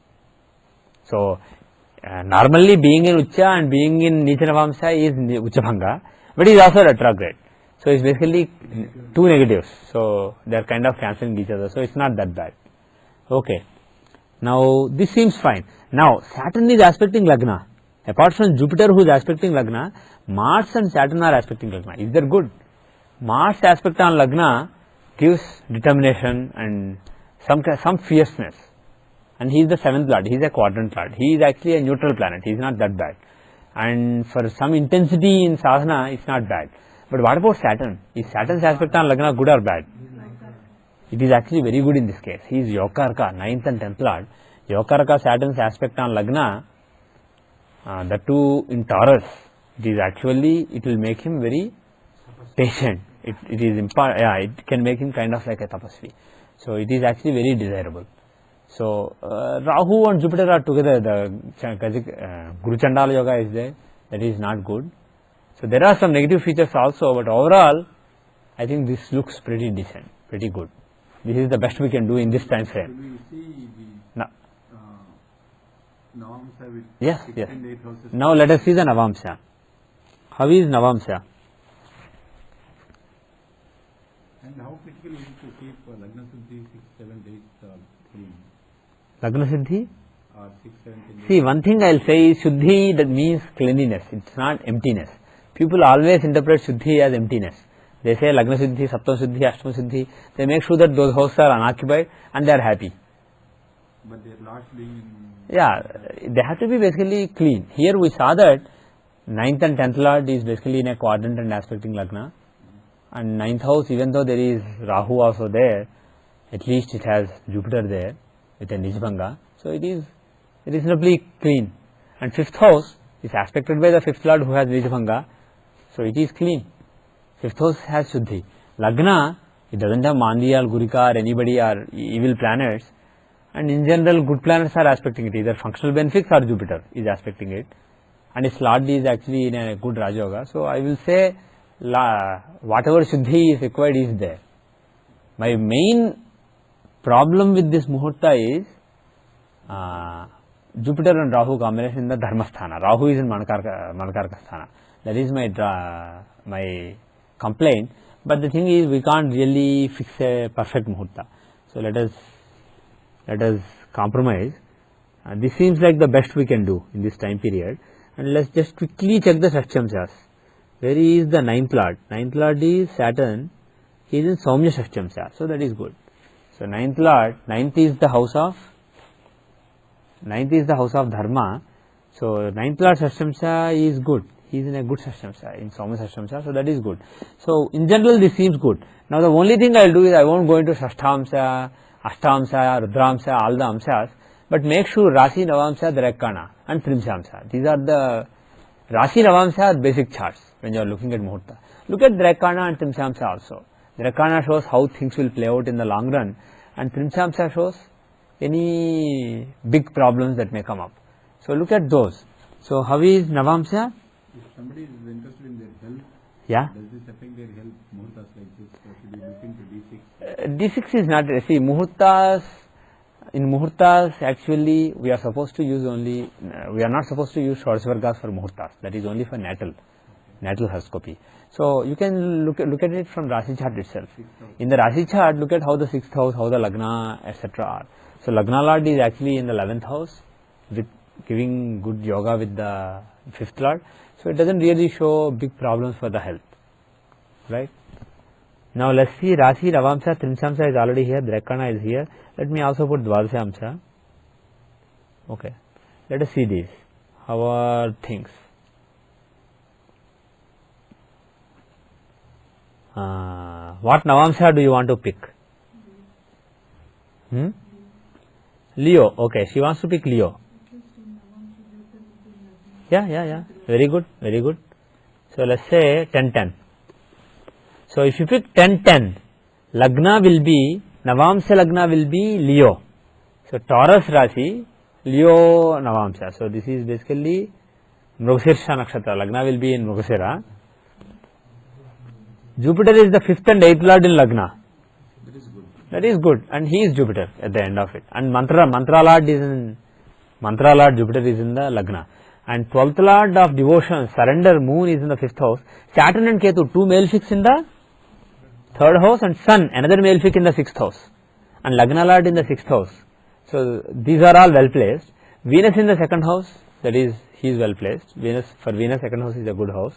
So normally being in Ucha and being in Nicha Navamsa is Uchabhanga, but he is also retrograde. So it's basically two negatives. So they are kind of cancelling each other. So it's not that bad. Okay. Now this seems fine. Now Saturn is aspecting Lagna. Apart from Jupiter who is aspecting Lagna, Mars and Saturn are aspecting Lagna. Is that good? Mars aspect on Lagna gives determination and some fierceness. And he is the 7th lord. He is a quadrant lord. He is actually a neutral planet. He is not that bad. And for some intensity in sadhana, it's not bad. But what about Saturn? Is Saturn's aspect on Lagna good or bad? It is actually very good in this case. He is Yokarka, 9th and 10th lord. Yokarka, Saturn's aspect on Lagna, the two in Taurus, it will make him very patient. It can make him kind of like a tapasvi. So it is actually very desirable. So Rahu and Jupiter are together. The Guru Chandala Yoga is there. That is not good. So there are some negative features also, but overall, I think this looks pretty decent, pretty good. This is the best we can do in this time frame. Should we see the Navamsa with Yes, 6 yes. and 8 houses? Now let us see the Navamsa. How is Navamsa? And how critical is it to keep Lagna Siddhi 6-7 days clean? Lagna Siddhi? Or 6-7 days? See, one thing I will say is Shuddhi, that means cleanliness. It's not emptiness. People always interpret Shuddhi as emptiness. They say Lagna Siddhi, Saptam Siddhi, Ashtama Siddhi. They make sure that those houses are unoccupied and they are happy. But their lords being Yeah, they have to be basically clean. Here we saw that 9th and 10th lord is basically in a quadrant and aspecting Lagna. And 9th house, even though there is Rahu also there, at least it has Jupiter there with a Nijbhanga. So it is reasonably clean. And 5th house is aspected by the 5th lord who has Nijbhanga. So it is clean. 5th house has Shuddhi. Lagna, it doesn't have Mandya or Gurika or anybody or evil planets. And in general, good planets are aspecting it. Either functional benefics or Jupiter is aspecting it. And its lord is actually in a good Raja Yoga. So I will say whatever Shuddhi is required is there. My main problem with this Muhurta is Jupiter and Rahu combination in the Dharmasthana. Rahu is in Manakarka Sthana. That is my complaint. But the thing is, we can't really fix a perfect Muhurta. So let us compromise. This seems like the best we can do in this time period. And let's just quickly check the Shashtyamsas. Where is the 9th lord? 9th lord is Saturn. He is in Saumya Shashtyamsa. So that is good. So 9th lord, 9th is the house of Dharma. So 9th lord Shashtyamsa is good. He is in a good Shashtyamsa, in Saumya Shashtyamsa. So that is good. So in general this seems good. Now the only thing I will do is I won't go into Shashtamsa, Ashtamsa, Rudramsa, all the Amsas. But make sure Rashi, Navamsa, Drakana and Trimshamsa. These are the Rashi, Navamsa are basic charts when you are looking at Muhurta. Look at Drakana and Trimshamsa also. Drakana shows how things will play out in the long run, and Trimshamsa shows any big problems that may come up. So look at those. So how is Navamsa? if somebody is interested in their health, Yeah. does this affect their health? Muhurtas like this, or should we look into D6? D6 is not, see, Muhurtas, in Muhurtas actually we are supposed to use only, we are not supposed to use Shodasvargas for Muhurtas. That is only for natal horoscopy. So you can look at it from Rashi chart itself. In the Rashi chart, look at how the 6th house, how the Lagna, etc. are. So Lagna Lord is actually in the 11th house with giving good yoga with the 5th Lord. So it doesn't really show big problems for the health. Right? Now let's see Rashi, Navamsa, Trimshamsa is already here, Drakana is here. Let me also put Dvadashamsa. Okay. Let us see these. How are things? What Navamsa do you want to pick? Leo. Okay, she wants to pick Leo. Yeah. Very good. So let's say 10-10. So if you pick 10-10, Lagna will be, Navamsha Lagna will be Leo. So Taurus Rashi, Leo Navamsha. So this is basically Mrugashirsha Nakshatra. Lagna will be in Mrugashira. Jupiter is the 5th and 8th lord in Lagna. That is good. That is good, and he is Jupiter at the end of it. And mantra lord is in, mantra lord Jupiter is in the Lagna. And 12th lord of devotion, surrender, moon is in the 5th house. Saturn and Ketu, 2 male fix in the 3rd house, and Sun, another male fix in the 6th house. And Lagna lord in the 6th house. So these are all well placed. Venus in the 2nd house, that is, he is well placed. Venus, for Venus, 2nd house is a good house.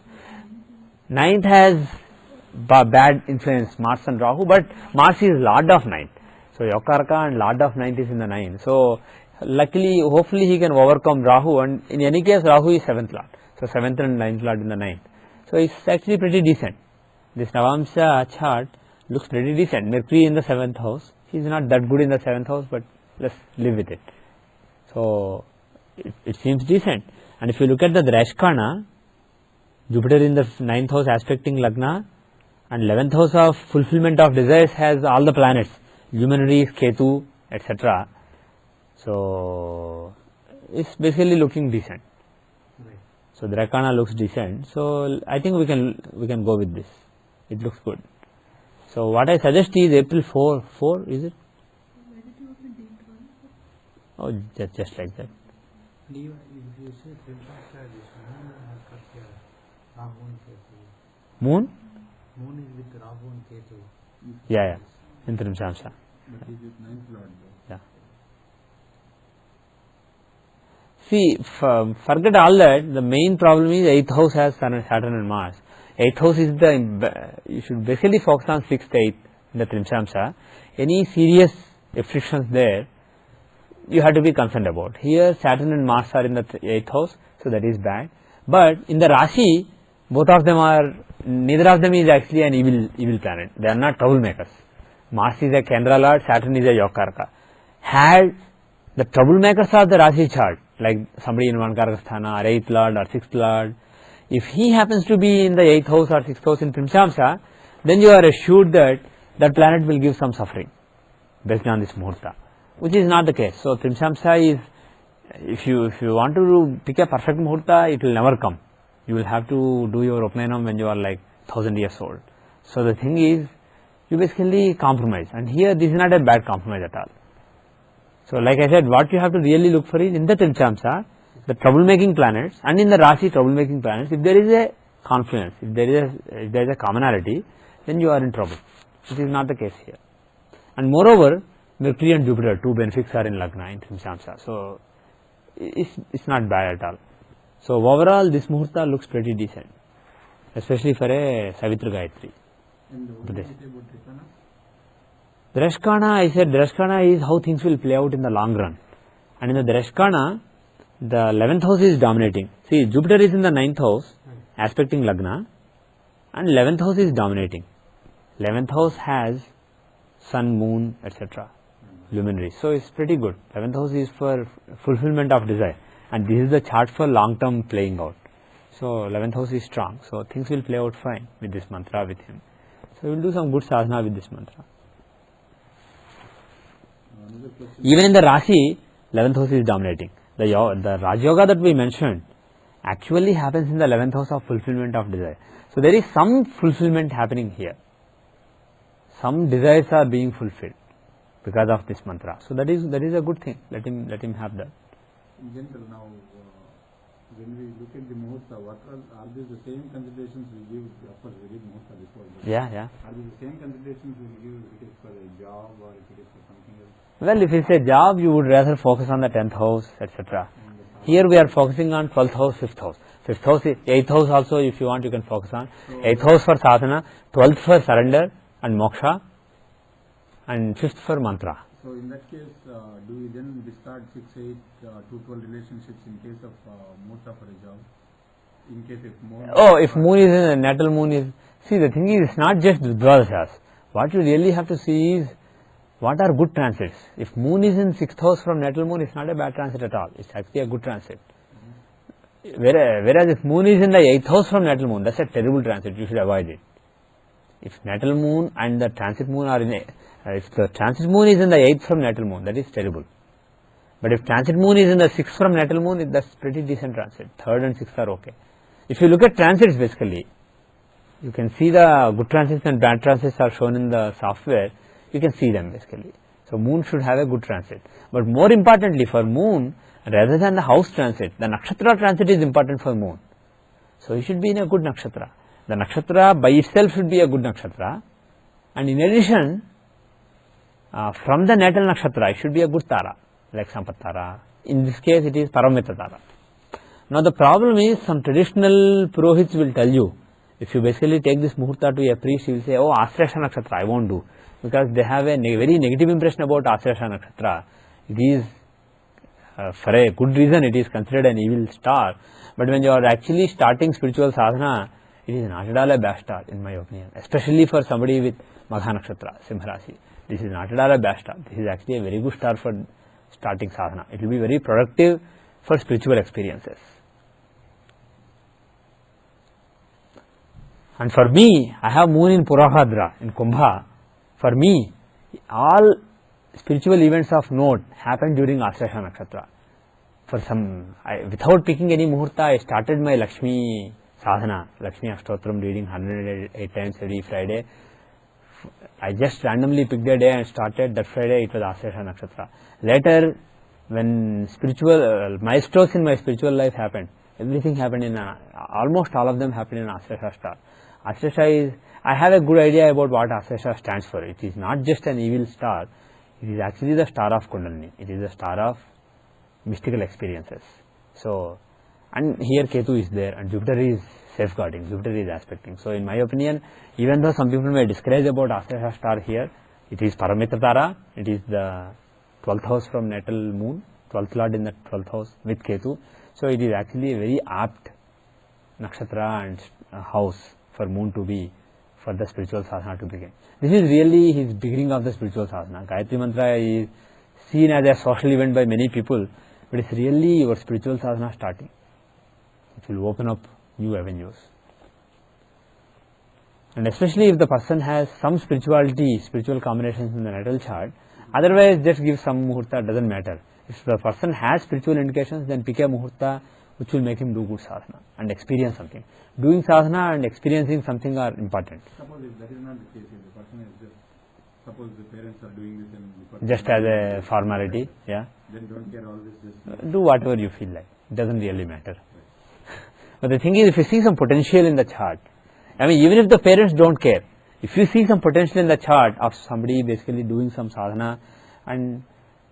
9th has bad influence, Mars and Rahu, but Mars is Lord of 9th. So Yokaraka and Lord of 9th is in the 9th. So luckily, hopefully he can overcome Rahu, and in any case Rahu is 7th Lord. So 7th and 9th Lord in the 9th. So it's actually pretty decent. This Navamsha chart looks pretty decent. Mercury in the 7th house. He is not that good in the 7th house, but let's live with it. So it seems decent. And if you look at the Drashkana, Jupiter in the 9th house aspecting Lagna, and 11th house of fulfillment of desires has all the planets, luminaries, Ketu, etc. So it's basically looking decent. Right. So Drashkana looks decent. So I think we can go with this. It looks good. So what I suggest is April 4 is it? Oh, just like that. And if you say Trimshamsha, this moon has got here Rahu and Ketu. Moon? Moon is with Rahu and Ketu. Yeah. In Trimshamsha. But he is with 9th lord though. Yeah. See, forget all that. The main problem is 8th house has Saturn and Mars. 8th house is you should basically focus on 6th, 8th in the Trimshamsha. Any serious afflictions there, you have to be concerned about. Here Saturn and Mars are in the 8th house, so that is bad. But in the Rashi, neither of them is actually an evil planet. They are not troublemakers. Mars is a Kendra lord, Saturn is a Yokaraka. Had the troublemakers of the Rashi chart, like somebody in Vankarasthana or 8th lord or 6th lord, if he happens to be in the 8th house or 6th house in Trimshamsha, then you are assured that that planet will give some suffering based on this Muhurta, which is not the case. So Trimshamsha is, if you want to pick a perfect Muhurta, it will never come. You will have to do your Upnayanam when you are like 1000 years old. So the thing is, you basically compromise, and here this is not a bad compromise at all. So like I said, what you have to really look for is in the Trimshamsha, the troublemaking planets, and in the Rashi troublemaking planets, if there is a confluence, if there is a commonality, then you are in trouble. It is not the case here. And moreover, Mercury and Jupiter, 2 benefics are in Lagna in Trimshamsha. So it's not bad at all. So overall, this Muhurta looks pretty decent, especially for a Savitra Gayatri. And what did you say about Drashkana? Drashkana, I said Drashkana is how things will play out in the long run. And in the Drashkana, the 11th house is dominating. See, Jupiter is in the 9th house, aspecting Lagna, and 11th house is dominating. 11th house has Sun, Moon, etc. luminaries. So it's pretty good. 11th house is for fulfillment of desire, and this is the chart for long term playing out. So 11th house is strong. So things will play out fine with this mantra with him. So we will do some good sadhana with this mantra. Even in the Rashi, 11th house is dominating. The Raj Yoga that we mentioned actually happens in the 11th house of fulfillment of desire. So there is some fulfillment happening here. Some desires are being fulfilled because of this mantra. So that is a good thing. Let him have that. In general, now when we look at the Muhurta, what are these the same considerations we give? Of course, we did Muhurta before. Yeah. Are these the same considerations we give if it is for a job or if it is for something else? Well, if it's a job, you would rather focus on the 10th house, etc. Here we are focusing on 12th house, 5th house. 5th house, 8th house also, if you want, you can focus on. 8th house for sadhana, 12th for surrender and moksha, and 5th for mantra. So in that case, do we then discard 6, 8, 2, 12 relationships in case of Muhurta for a job? In case if moon... if moon is in a natal moon is... See, the thing is, it's not just Dvadashas. What you really have to see is, what are good transits? If moon is in 6th house from natal moon, it's not a bad transit at all. It's actually a good transit. Whereas if moon is in the 8th house from natal moon, that's a terrible transit. You should avoid it. If natal moon and the transit moon are in if the transit moon is in the 8th from natal moon, that is terrible. But if transit moon is in the 6th from natal moon, that's pretty decent transit. 3rd and 6th are okay. If you look at transits basically, you can see the good transits and bad transits are shown in the software. You can see them basically. So moon should have a good transit. But more importantly for moon, rather than the house transit, the nakshatra transit is important for moon. So it should be in a good nakshatra. The nakshatra by itself should be a good nakshatra, and in addition, from the natal nakshatra, it should be a good tara, like Sampat Tara. In this case, it is Paramita Tara. Now the problem is, some traditional purohits will tell you, if you basically take this muhurta to a priest, he will say, oh, Astrasha nakshatra, I won't do, because they have a very negative impression about Astrasha nakshatra. It is, for a good reason, it is considered an evil star. But when you are actually starting spiritual sadhana, it is not at all a bad star, in my opinion, especially for somebody with Magha nakshatra, Simha Rasi. This is not at all a bad star. This is actually a very good star for starting sadhana. It will be very productive for spiritual experiences. And for me, I have moon in Purabhadra, in Kumbha. For me, all spiritual events of note happen during Astrasha nakshatra. For some, without picking any muhurta, I started my Lakshmi sadhana, Lakshmi Ashtotram, reading 108 times every Friday. I just randomly picked a day and started. That Friday it was Astrasha nakshatra. Later, when spiritual milestones in my spiritual life happened, everything happened in almost all of them happened in Astrasha star. Astrasha is, I have a good idea about what Astrasha stands for. It is not just an evil star. It is actually the star of Kundalini. It is the star of mystical experiences. So, and here Ketu is there, and Jupiter is safeguarding, Jupiter is aspecting. So in my opinion, even though some people may discourage about Astrasha star here, it is Paramita Tara, it is the 12th house from natal moon, 12th lord in the 12th house with Ketu. So it is actually a very apt nakshatra and house for moon to be, for the spiritual sadhana to begin. This is really his beginning of the spiritual sadhana. Gayatri Mantra is seen as a social event by many people, but it's really your spiritual sadhana starting. It will open up new avenues. And especially if the person has some spirituality, spiritual combinations in the natal chart, otherwise just give some muhurta, doesn't matter. If the person has spiritual indications, then pick a muhurta which will make him do good sadhana and experience something. Doing sadhana and experiencing something are important. Suppose if that is not the case, if the person is just, suppose the parents are doing this and the person Just as a formality, yeah. then don't care all this, just Do whatever you feel like. It doesn't really matter. But the thing is, if you see some potential in the chart, I mean, even if the parents don't care, if you see some potential in the chart of somebody basically doing some sadhana, and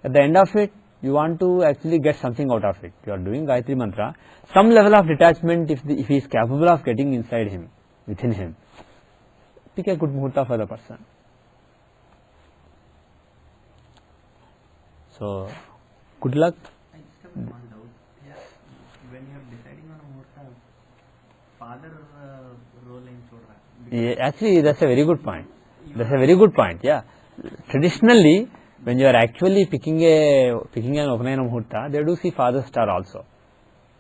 at the end of it, you want to actually get something out of it. You are doing Gayatri Mantra, some level of detachment, if he is capable of getting inside him, within him, pick a good muhurta for the person. So, good luck. I just have one doubt. Yeah. When you are deciding on a muhurta, father role in Chora. Yeah, actually, that's a very good point. That's a very good point. Yeah, traditionally, when you are actually picking an Upanayana Muhurta, they do see father star also.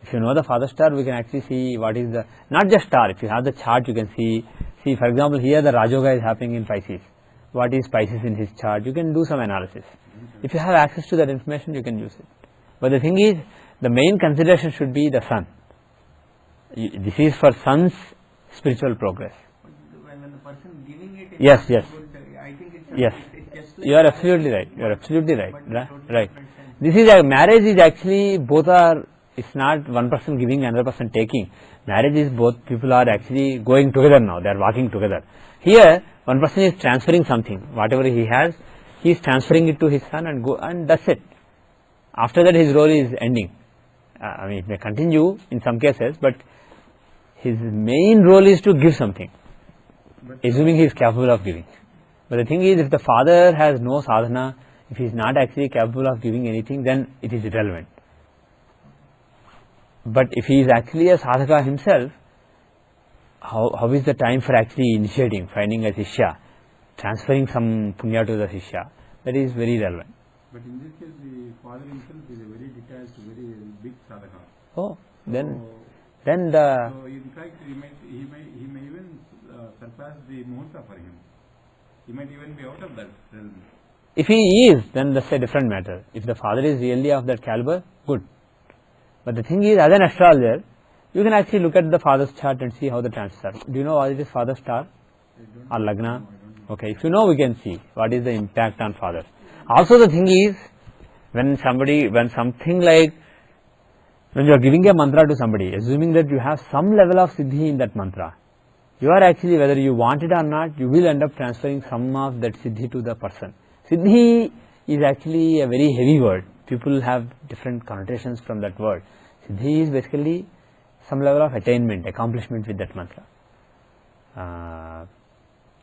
If you know the father star, we can actually see what is the, not just star, if you have the chart, you can see for example, here the Rajoga is happening in Pisces. What is Pisces in his chart? You can do some analysis. If you have access to that information, you can use it. But the thing is, the main consideration should be the sun. This is for sun's spiritual progress. When the person giving it, Yes. good, I think it's Yes. it's just You are absolutely right. You are absolutely right. But totally Right. different sense. This is a marriage is actually both are. It's not one person giving, another person taking. Marriage is both people are actually going together now. They are walking together. Here, one person is transferring something. Whatever he has, he is transferring it to his son and that's it. After that, his role is ending. I mean, it may continue in some cases, but his main role is to give something, assuming he is capable of giving. But the thing is, if the father has no sadhana, if he is not actually capable of giving anything, then it is irrelevant. But if he is actually a sadhaka himself, how is the time for actually initiating, finding a shishya, transferring some punya to the shishya? That is very relevant. But in this case, the father himself is a very detached, very big sadhaka. Oh, then then the So in fact, he may even surpass the muhurta for him. He might even be out of that realm. if he is, then that's a different matter. If the father is really of that caliber, good. But the thing is, as an astrologer, you can actually look at the father's chart and see how the transits are. Do you know what is father's star or lagna? Okay, if you know, we can see what is the impact on fathers. Also, the thing is, when you are giving a mantra to somebody, assuming that you have some level of siddhi in that mantra, you are actually, whether you want it or not, you will end up transferring some of that siddhi to the person. Siddhi is actually a very heavy word. People have different connotations from that word. Siddhi is basically some level of attainment, accomplishment with that mantra.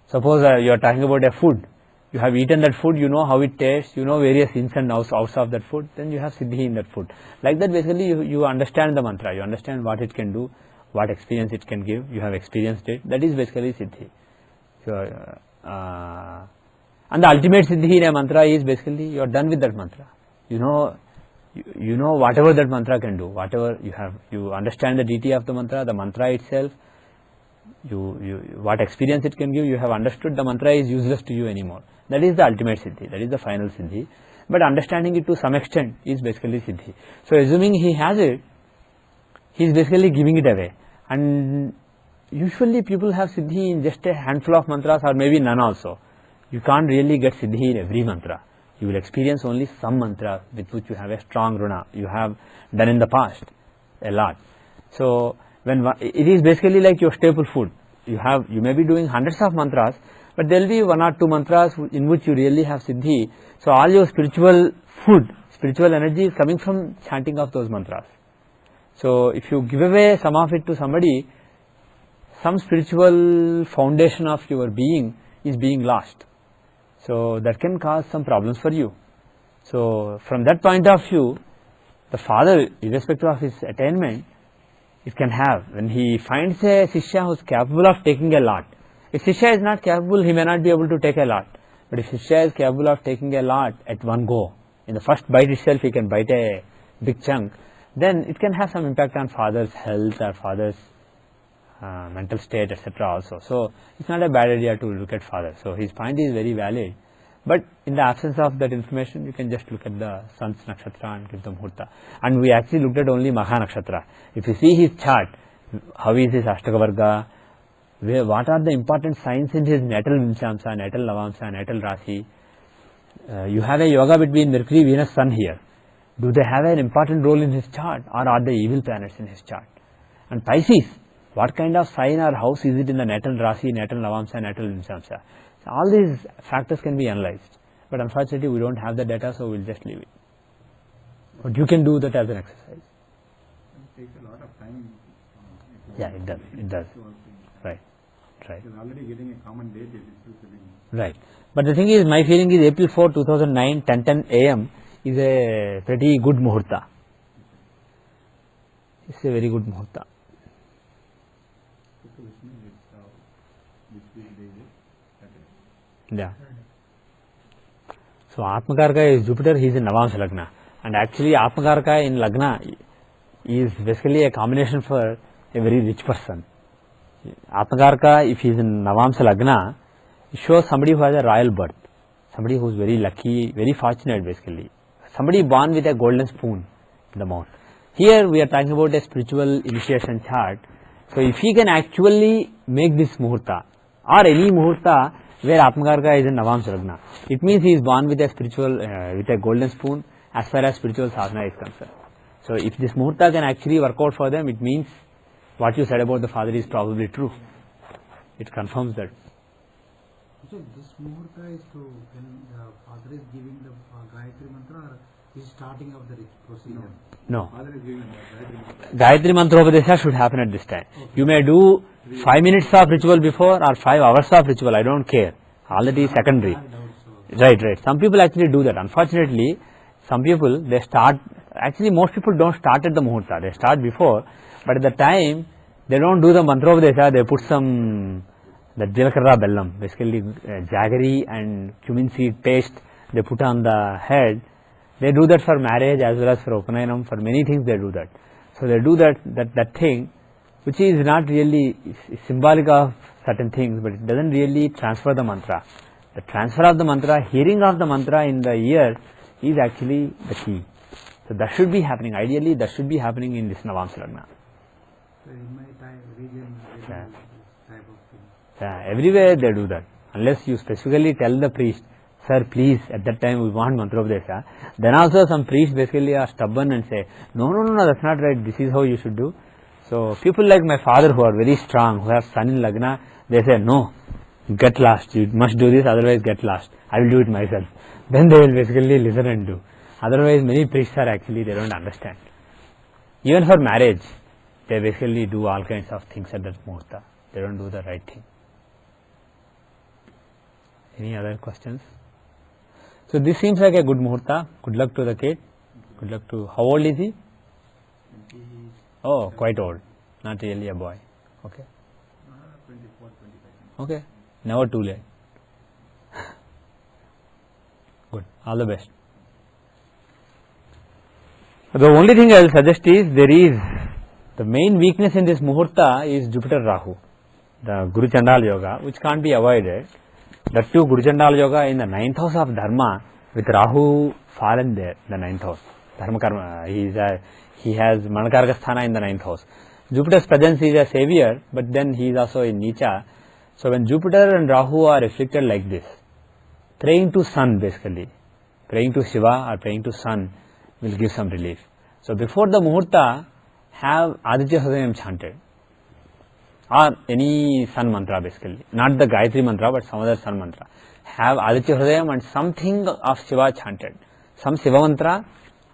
Suppose you are talking about a food. You have eaten that food, you know how it tastes, you know various ins and outs of that food, then you have siddhi in that food. Like that, basically you understand the mantra, you understand what it can do, what experience it can give, you have experienced it. That is basically siddhi. So, and the ultimate siddhi in a mantra is basically you are done with that mantra. You know whatever that mantra can do, whatever you understand the deity of the mantra itself, what experience it can give, you have understood the mantra is useless to you anymore. That is the ultimate siddhi, that is the final siddhi. But understanding it to some extent is basically siddhi. So assuming he has it, he is basically giving it away. And usually people have siddhi in just a handful of mantras or maybe none also. You can't really get siddhi in every mantra. You will experience only some mantra with which you have a strong runa. You have done in the past a lot. So it is basically like your staple food. You may be doing hundreds of mantras, but there will be one or two mantras in which you really have siddhi. So all your spiritual food, spiritual energy is coming from chanting of those mantras. So if you give away some of it to somebody, some spiritual foundation of your being is being lost. So that can cause some problems for you. So from that point of view, the father, irrespective of his attainment, it can have, when he finds a Shishya who is capable of taking a lot. If Shishya is not capable, he may not be able to take a lot. But if Shishya is capable of taking a lot at one go, in the first bite itself he can bite a big chunk, then it can have some impact on father's health or father's mental state, etc. also. So it's not a bad idea to look at father. So his point is very valid. But in the absence of that information, you can just look at the sun's nakshatra and give the muhurta. And we actually looked at only Magha nakshatra. If you see his chart, how is his Ashtaka Varga, what are the important signs in his natal Vimshamsa, natal Navamsa, natal Rasi. You have a yoga between Mercury, Venus, Sun here. Do they have an important role in his chart, or are they evil planets in his chart? And Pisces, what kind of sign or house is it in the natal Rasi, natal Navamsa, natal Vimshamsa? So all these factors can be analyzed. But unfortunately, we don't have the data, so we'll just leave it. But you can do that as an exercise. It takes a lot of time. Yeah, it does. It does. Right. Right. Because already getting a common date is still Right. But the thing is, my feeling is April 4, 2009, 10:10 a.m. is a pretty good muhurta. It's a very good muhurta. Yeah. So Atmakarka is Jupiter, he is in Navamsa Lagna. And actually Atmakarka in Lagna is basically a combination for a very rich person. Atmakarka, if he is in Navamsa Lagna, it shows somebody who has a royal birth. Somebody who is very lucky, very fortunate basically. Somebody born with a golden spoon in the mouth. Here we are talking about a spiritual initiation chart. So if he can actually make this muhurta or any muhurta where Atmakarka is in Navamsa Lagna, it means he is born with a spiritual, with a golden spoon as far as spiritual sadhana is concerned. So if this muhurta can actually work out for them, it means what you said about the father is probably true. It confirms that. So this muhurta is to when the father is giving the Gayatri mantra, or is starting of the procedure? No. Father is giving Gayatri Mantra. Gayatri Mantropadesha should happen at this time. Okay. You may do 5 minutes of ritual before or 5 hours of ritual, I don't care. All that is secondary. Right. Some people actually do that. Unfortunately, some people, they start, actually most people don't start at the muhurta, they start before, but at the time, they don't do the Mantropadesha, they put some, the Jalakarra Bellam, basically jaggery and cumin seed paste, they put on the head. They do that for marriage as well as for Upanayam, for many things they do that. So they do that thing, which is not really symbolic of certain things, but it doesn't really transfer the mantra. The transfer of the mantra, hearing of the mantra in the ear is actually the key. So that should be happening. Ideally, that should be happening in this Navamsa Lagna. So in my region, they Yeah. do this type of thing. Yeah, everywhere they do that. Unless you specifically tell the priest, sir, please, at that time we want Mantropadesha. Then also some priests basically are stubborn and say, no, that's not right. This is how you should do. So people like my father who are very strong, who have son in Lagna, they say, no, get lost. You must do this, otherwise get lost. I will do it myself. Then they will basically listen and do. Otherwise, many priests are actually, they don't understand. Even for marriage, they basically do all kinds of things at that muhurta. They don't do the right thing. Any other questions? So this seems like a good muhurta. Good luck to the kid. Good luck to, how old is he? Oh, quite old. Not really a boy. Okay. 24, 25. Okay. Never too late. Good. All the best. The only thing I will suggest is the main weakness in this muhurta is Jupiter Rahu, the Guru Chandala Yoga, which can't be avoided. That too, Guru Chandala Yoga in the 9th house of Dharma with Rahu fallen there, the 9th house. Dharma Karma, he has Manakaraka Sthana in the 9th house. Jupiter's presence is a savior, but then he is also in Nicha. So when Jupiter and Rahu are afflicted like this, praying to sun basically, praying to Shiva or praying to sun will give some relief. So before the muhurta, have Aditya Hridayam chanted or any sun mantra basically, not the Gayatri mantra but some other sun mantra. Have Aditya Hridayam and something of Shiva chanted, some Shiva mantra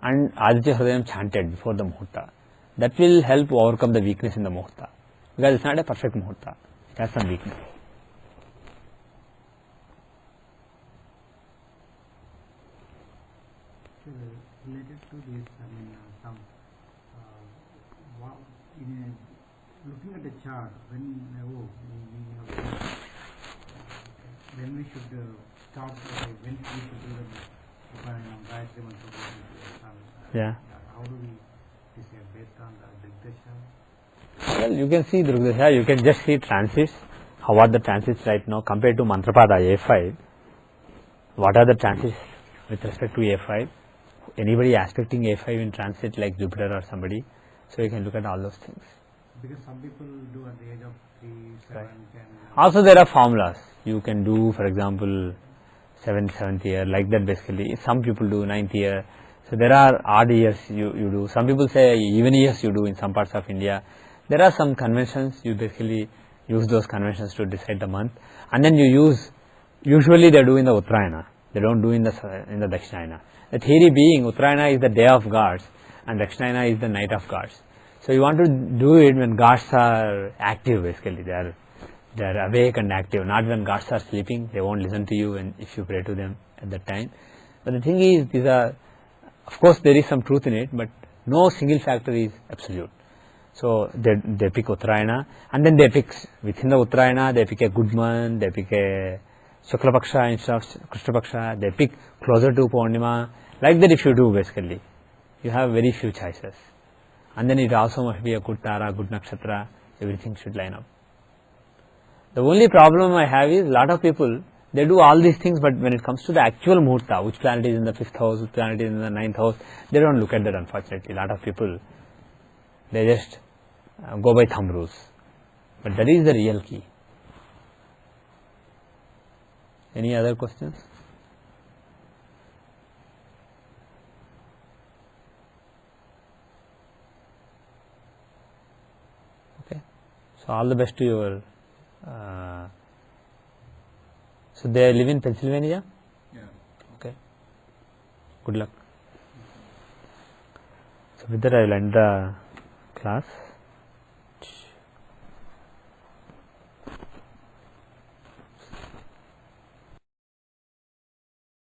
and Aditya Hridayam chanted before the muhurta. That will help overcome the weakness in the muhurta, because it's not a perfect muhurta, it has some weakness. So related to this, some looking at the chart, when we should start, when we should do the Gayatri mantra. Yeah. How do we decide based on the Digdasha? Well, you can see Drugdasha, you can just see transits. How are the transits right now compared to Mantrapada A5? What are the transits with respect to A5? Anybody aspecting A5 in transit like Jupiter or somebody? So you can look at all those things. Because some people do at the age of 3, 7, Right. 10. Also there are formulas. You can do, for example, 7th year, like that basically. Some people do 9th year. So there are odd years you do. Some people say even years you do in some parts of India. There are some conventions, you basically use those conventions to decide the month. And then you use, usually they do in the Uttarayana. They don't do in the Dakshinayana. The theory being Uttarayana is the day of gods and Dakshinayana is the night of gods. So you want to do it when gods are active basically. They are awake and active, not when gods are sleeping. They won't listen to you and if you pray to them at that time. But the thing is, these are, of course there is some truth in it, but no single factor is absolute. So they pick Uttarayana and then they pick, within the Uttarayana they pick a good month, they pick a Shukla Paksha instead of Krishna Paksha, they pick closer to Purnima. Like that if you do basically, you have very few choices. And then it also must be a good Tara, good Nakshatra, everything should line up. The only problem I have is, lot of people, they do all these things, but when it comes to the actual muhurta, which planet is in the 5th house, which planet is in the 9th house, they don't look at that unfortunately. Lot of people, they just go by thumb rules. But that is the real key. Any other questions? Okay. So all the best to your, so they live in Pennsylvania? Yeah. Okay. Good luck. So with that I will end the class.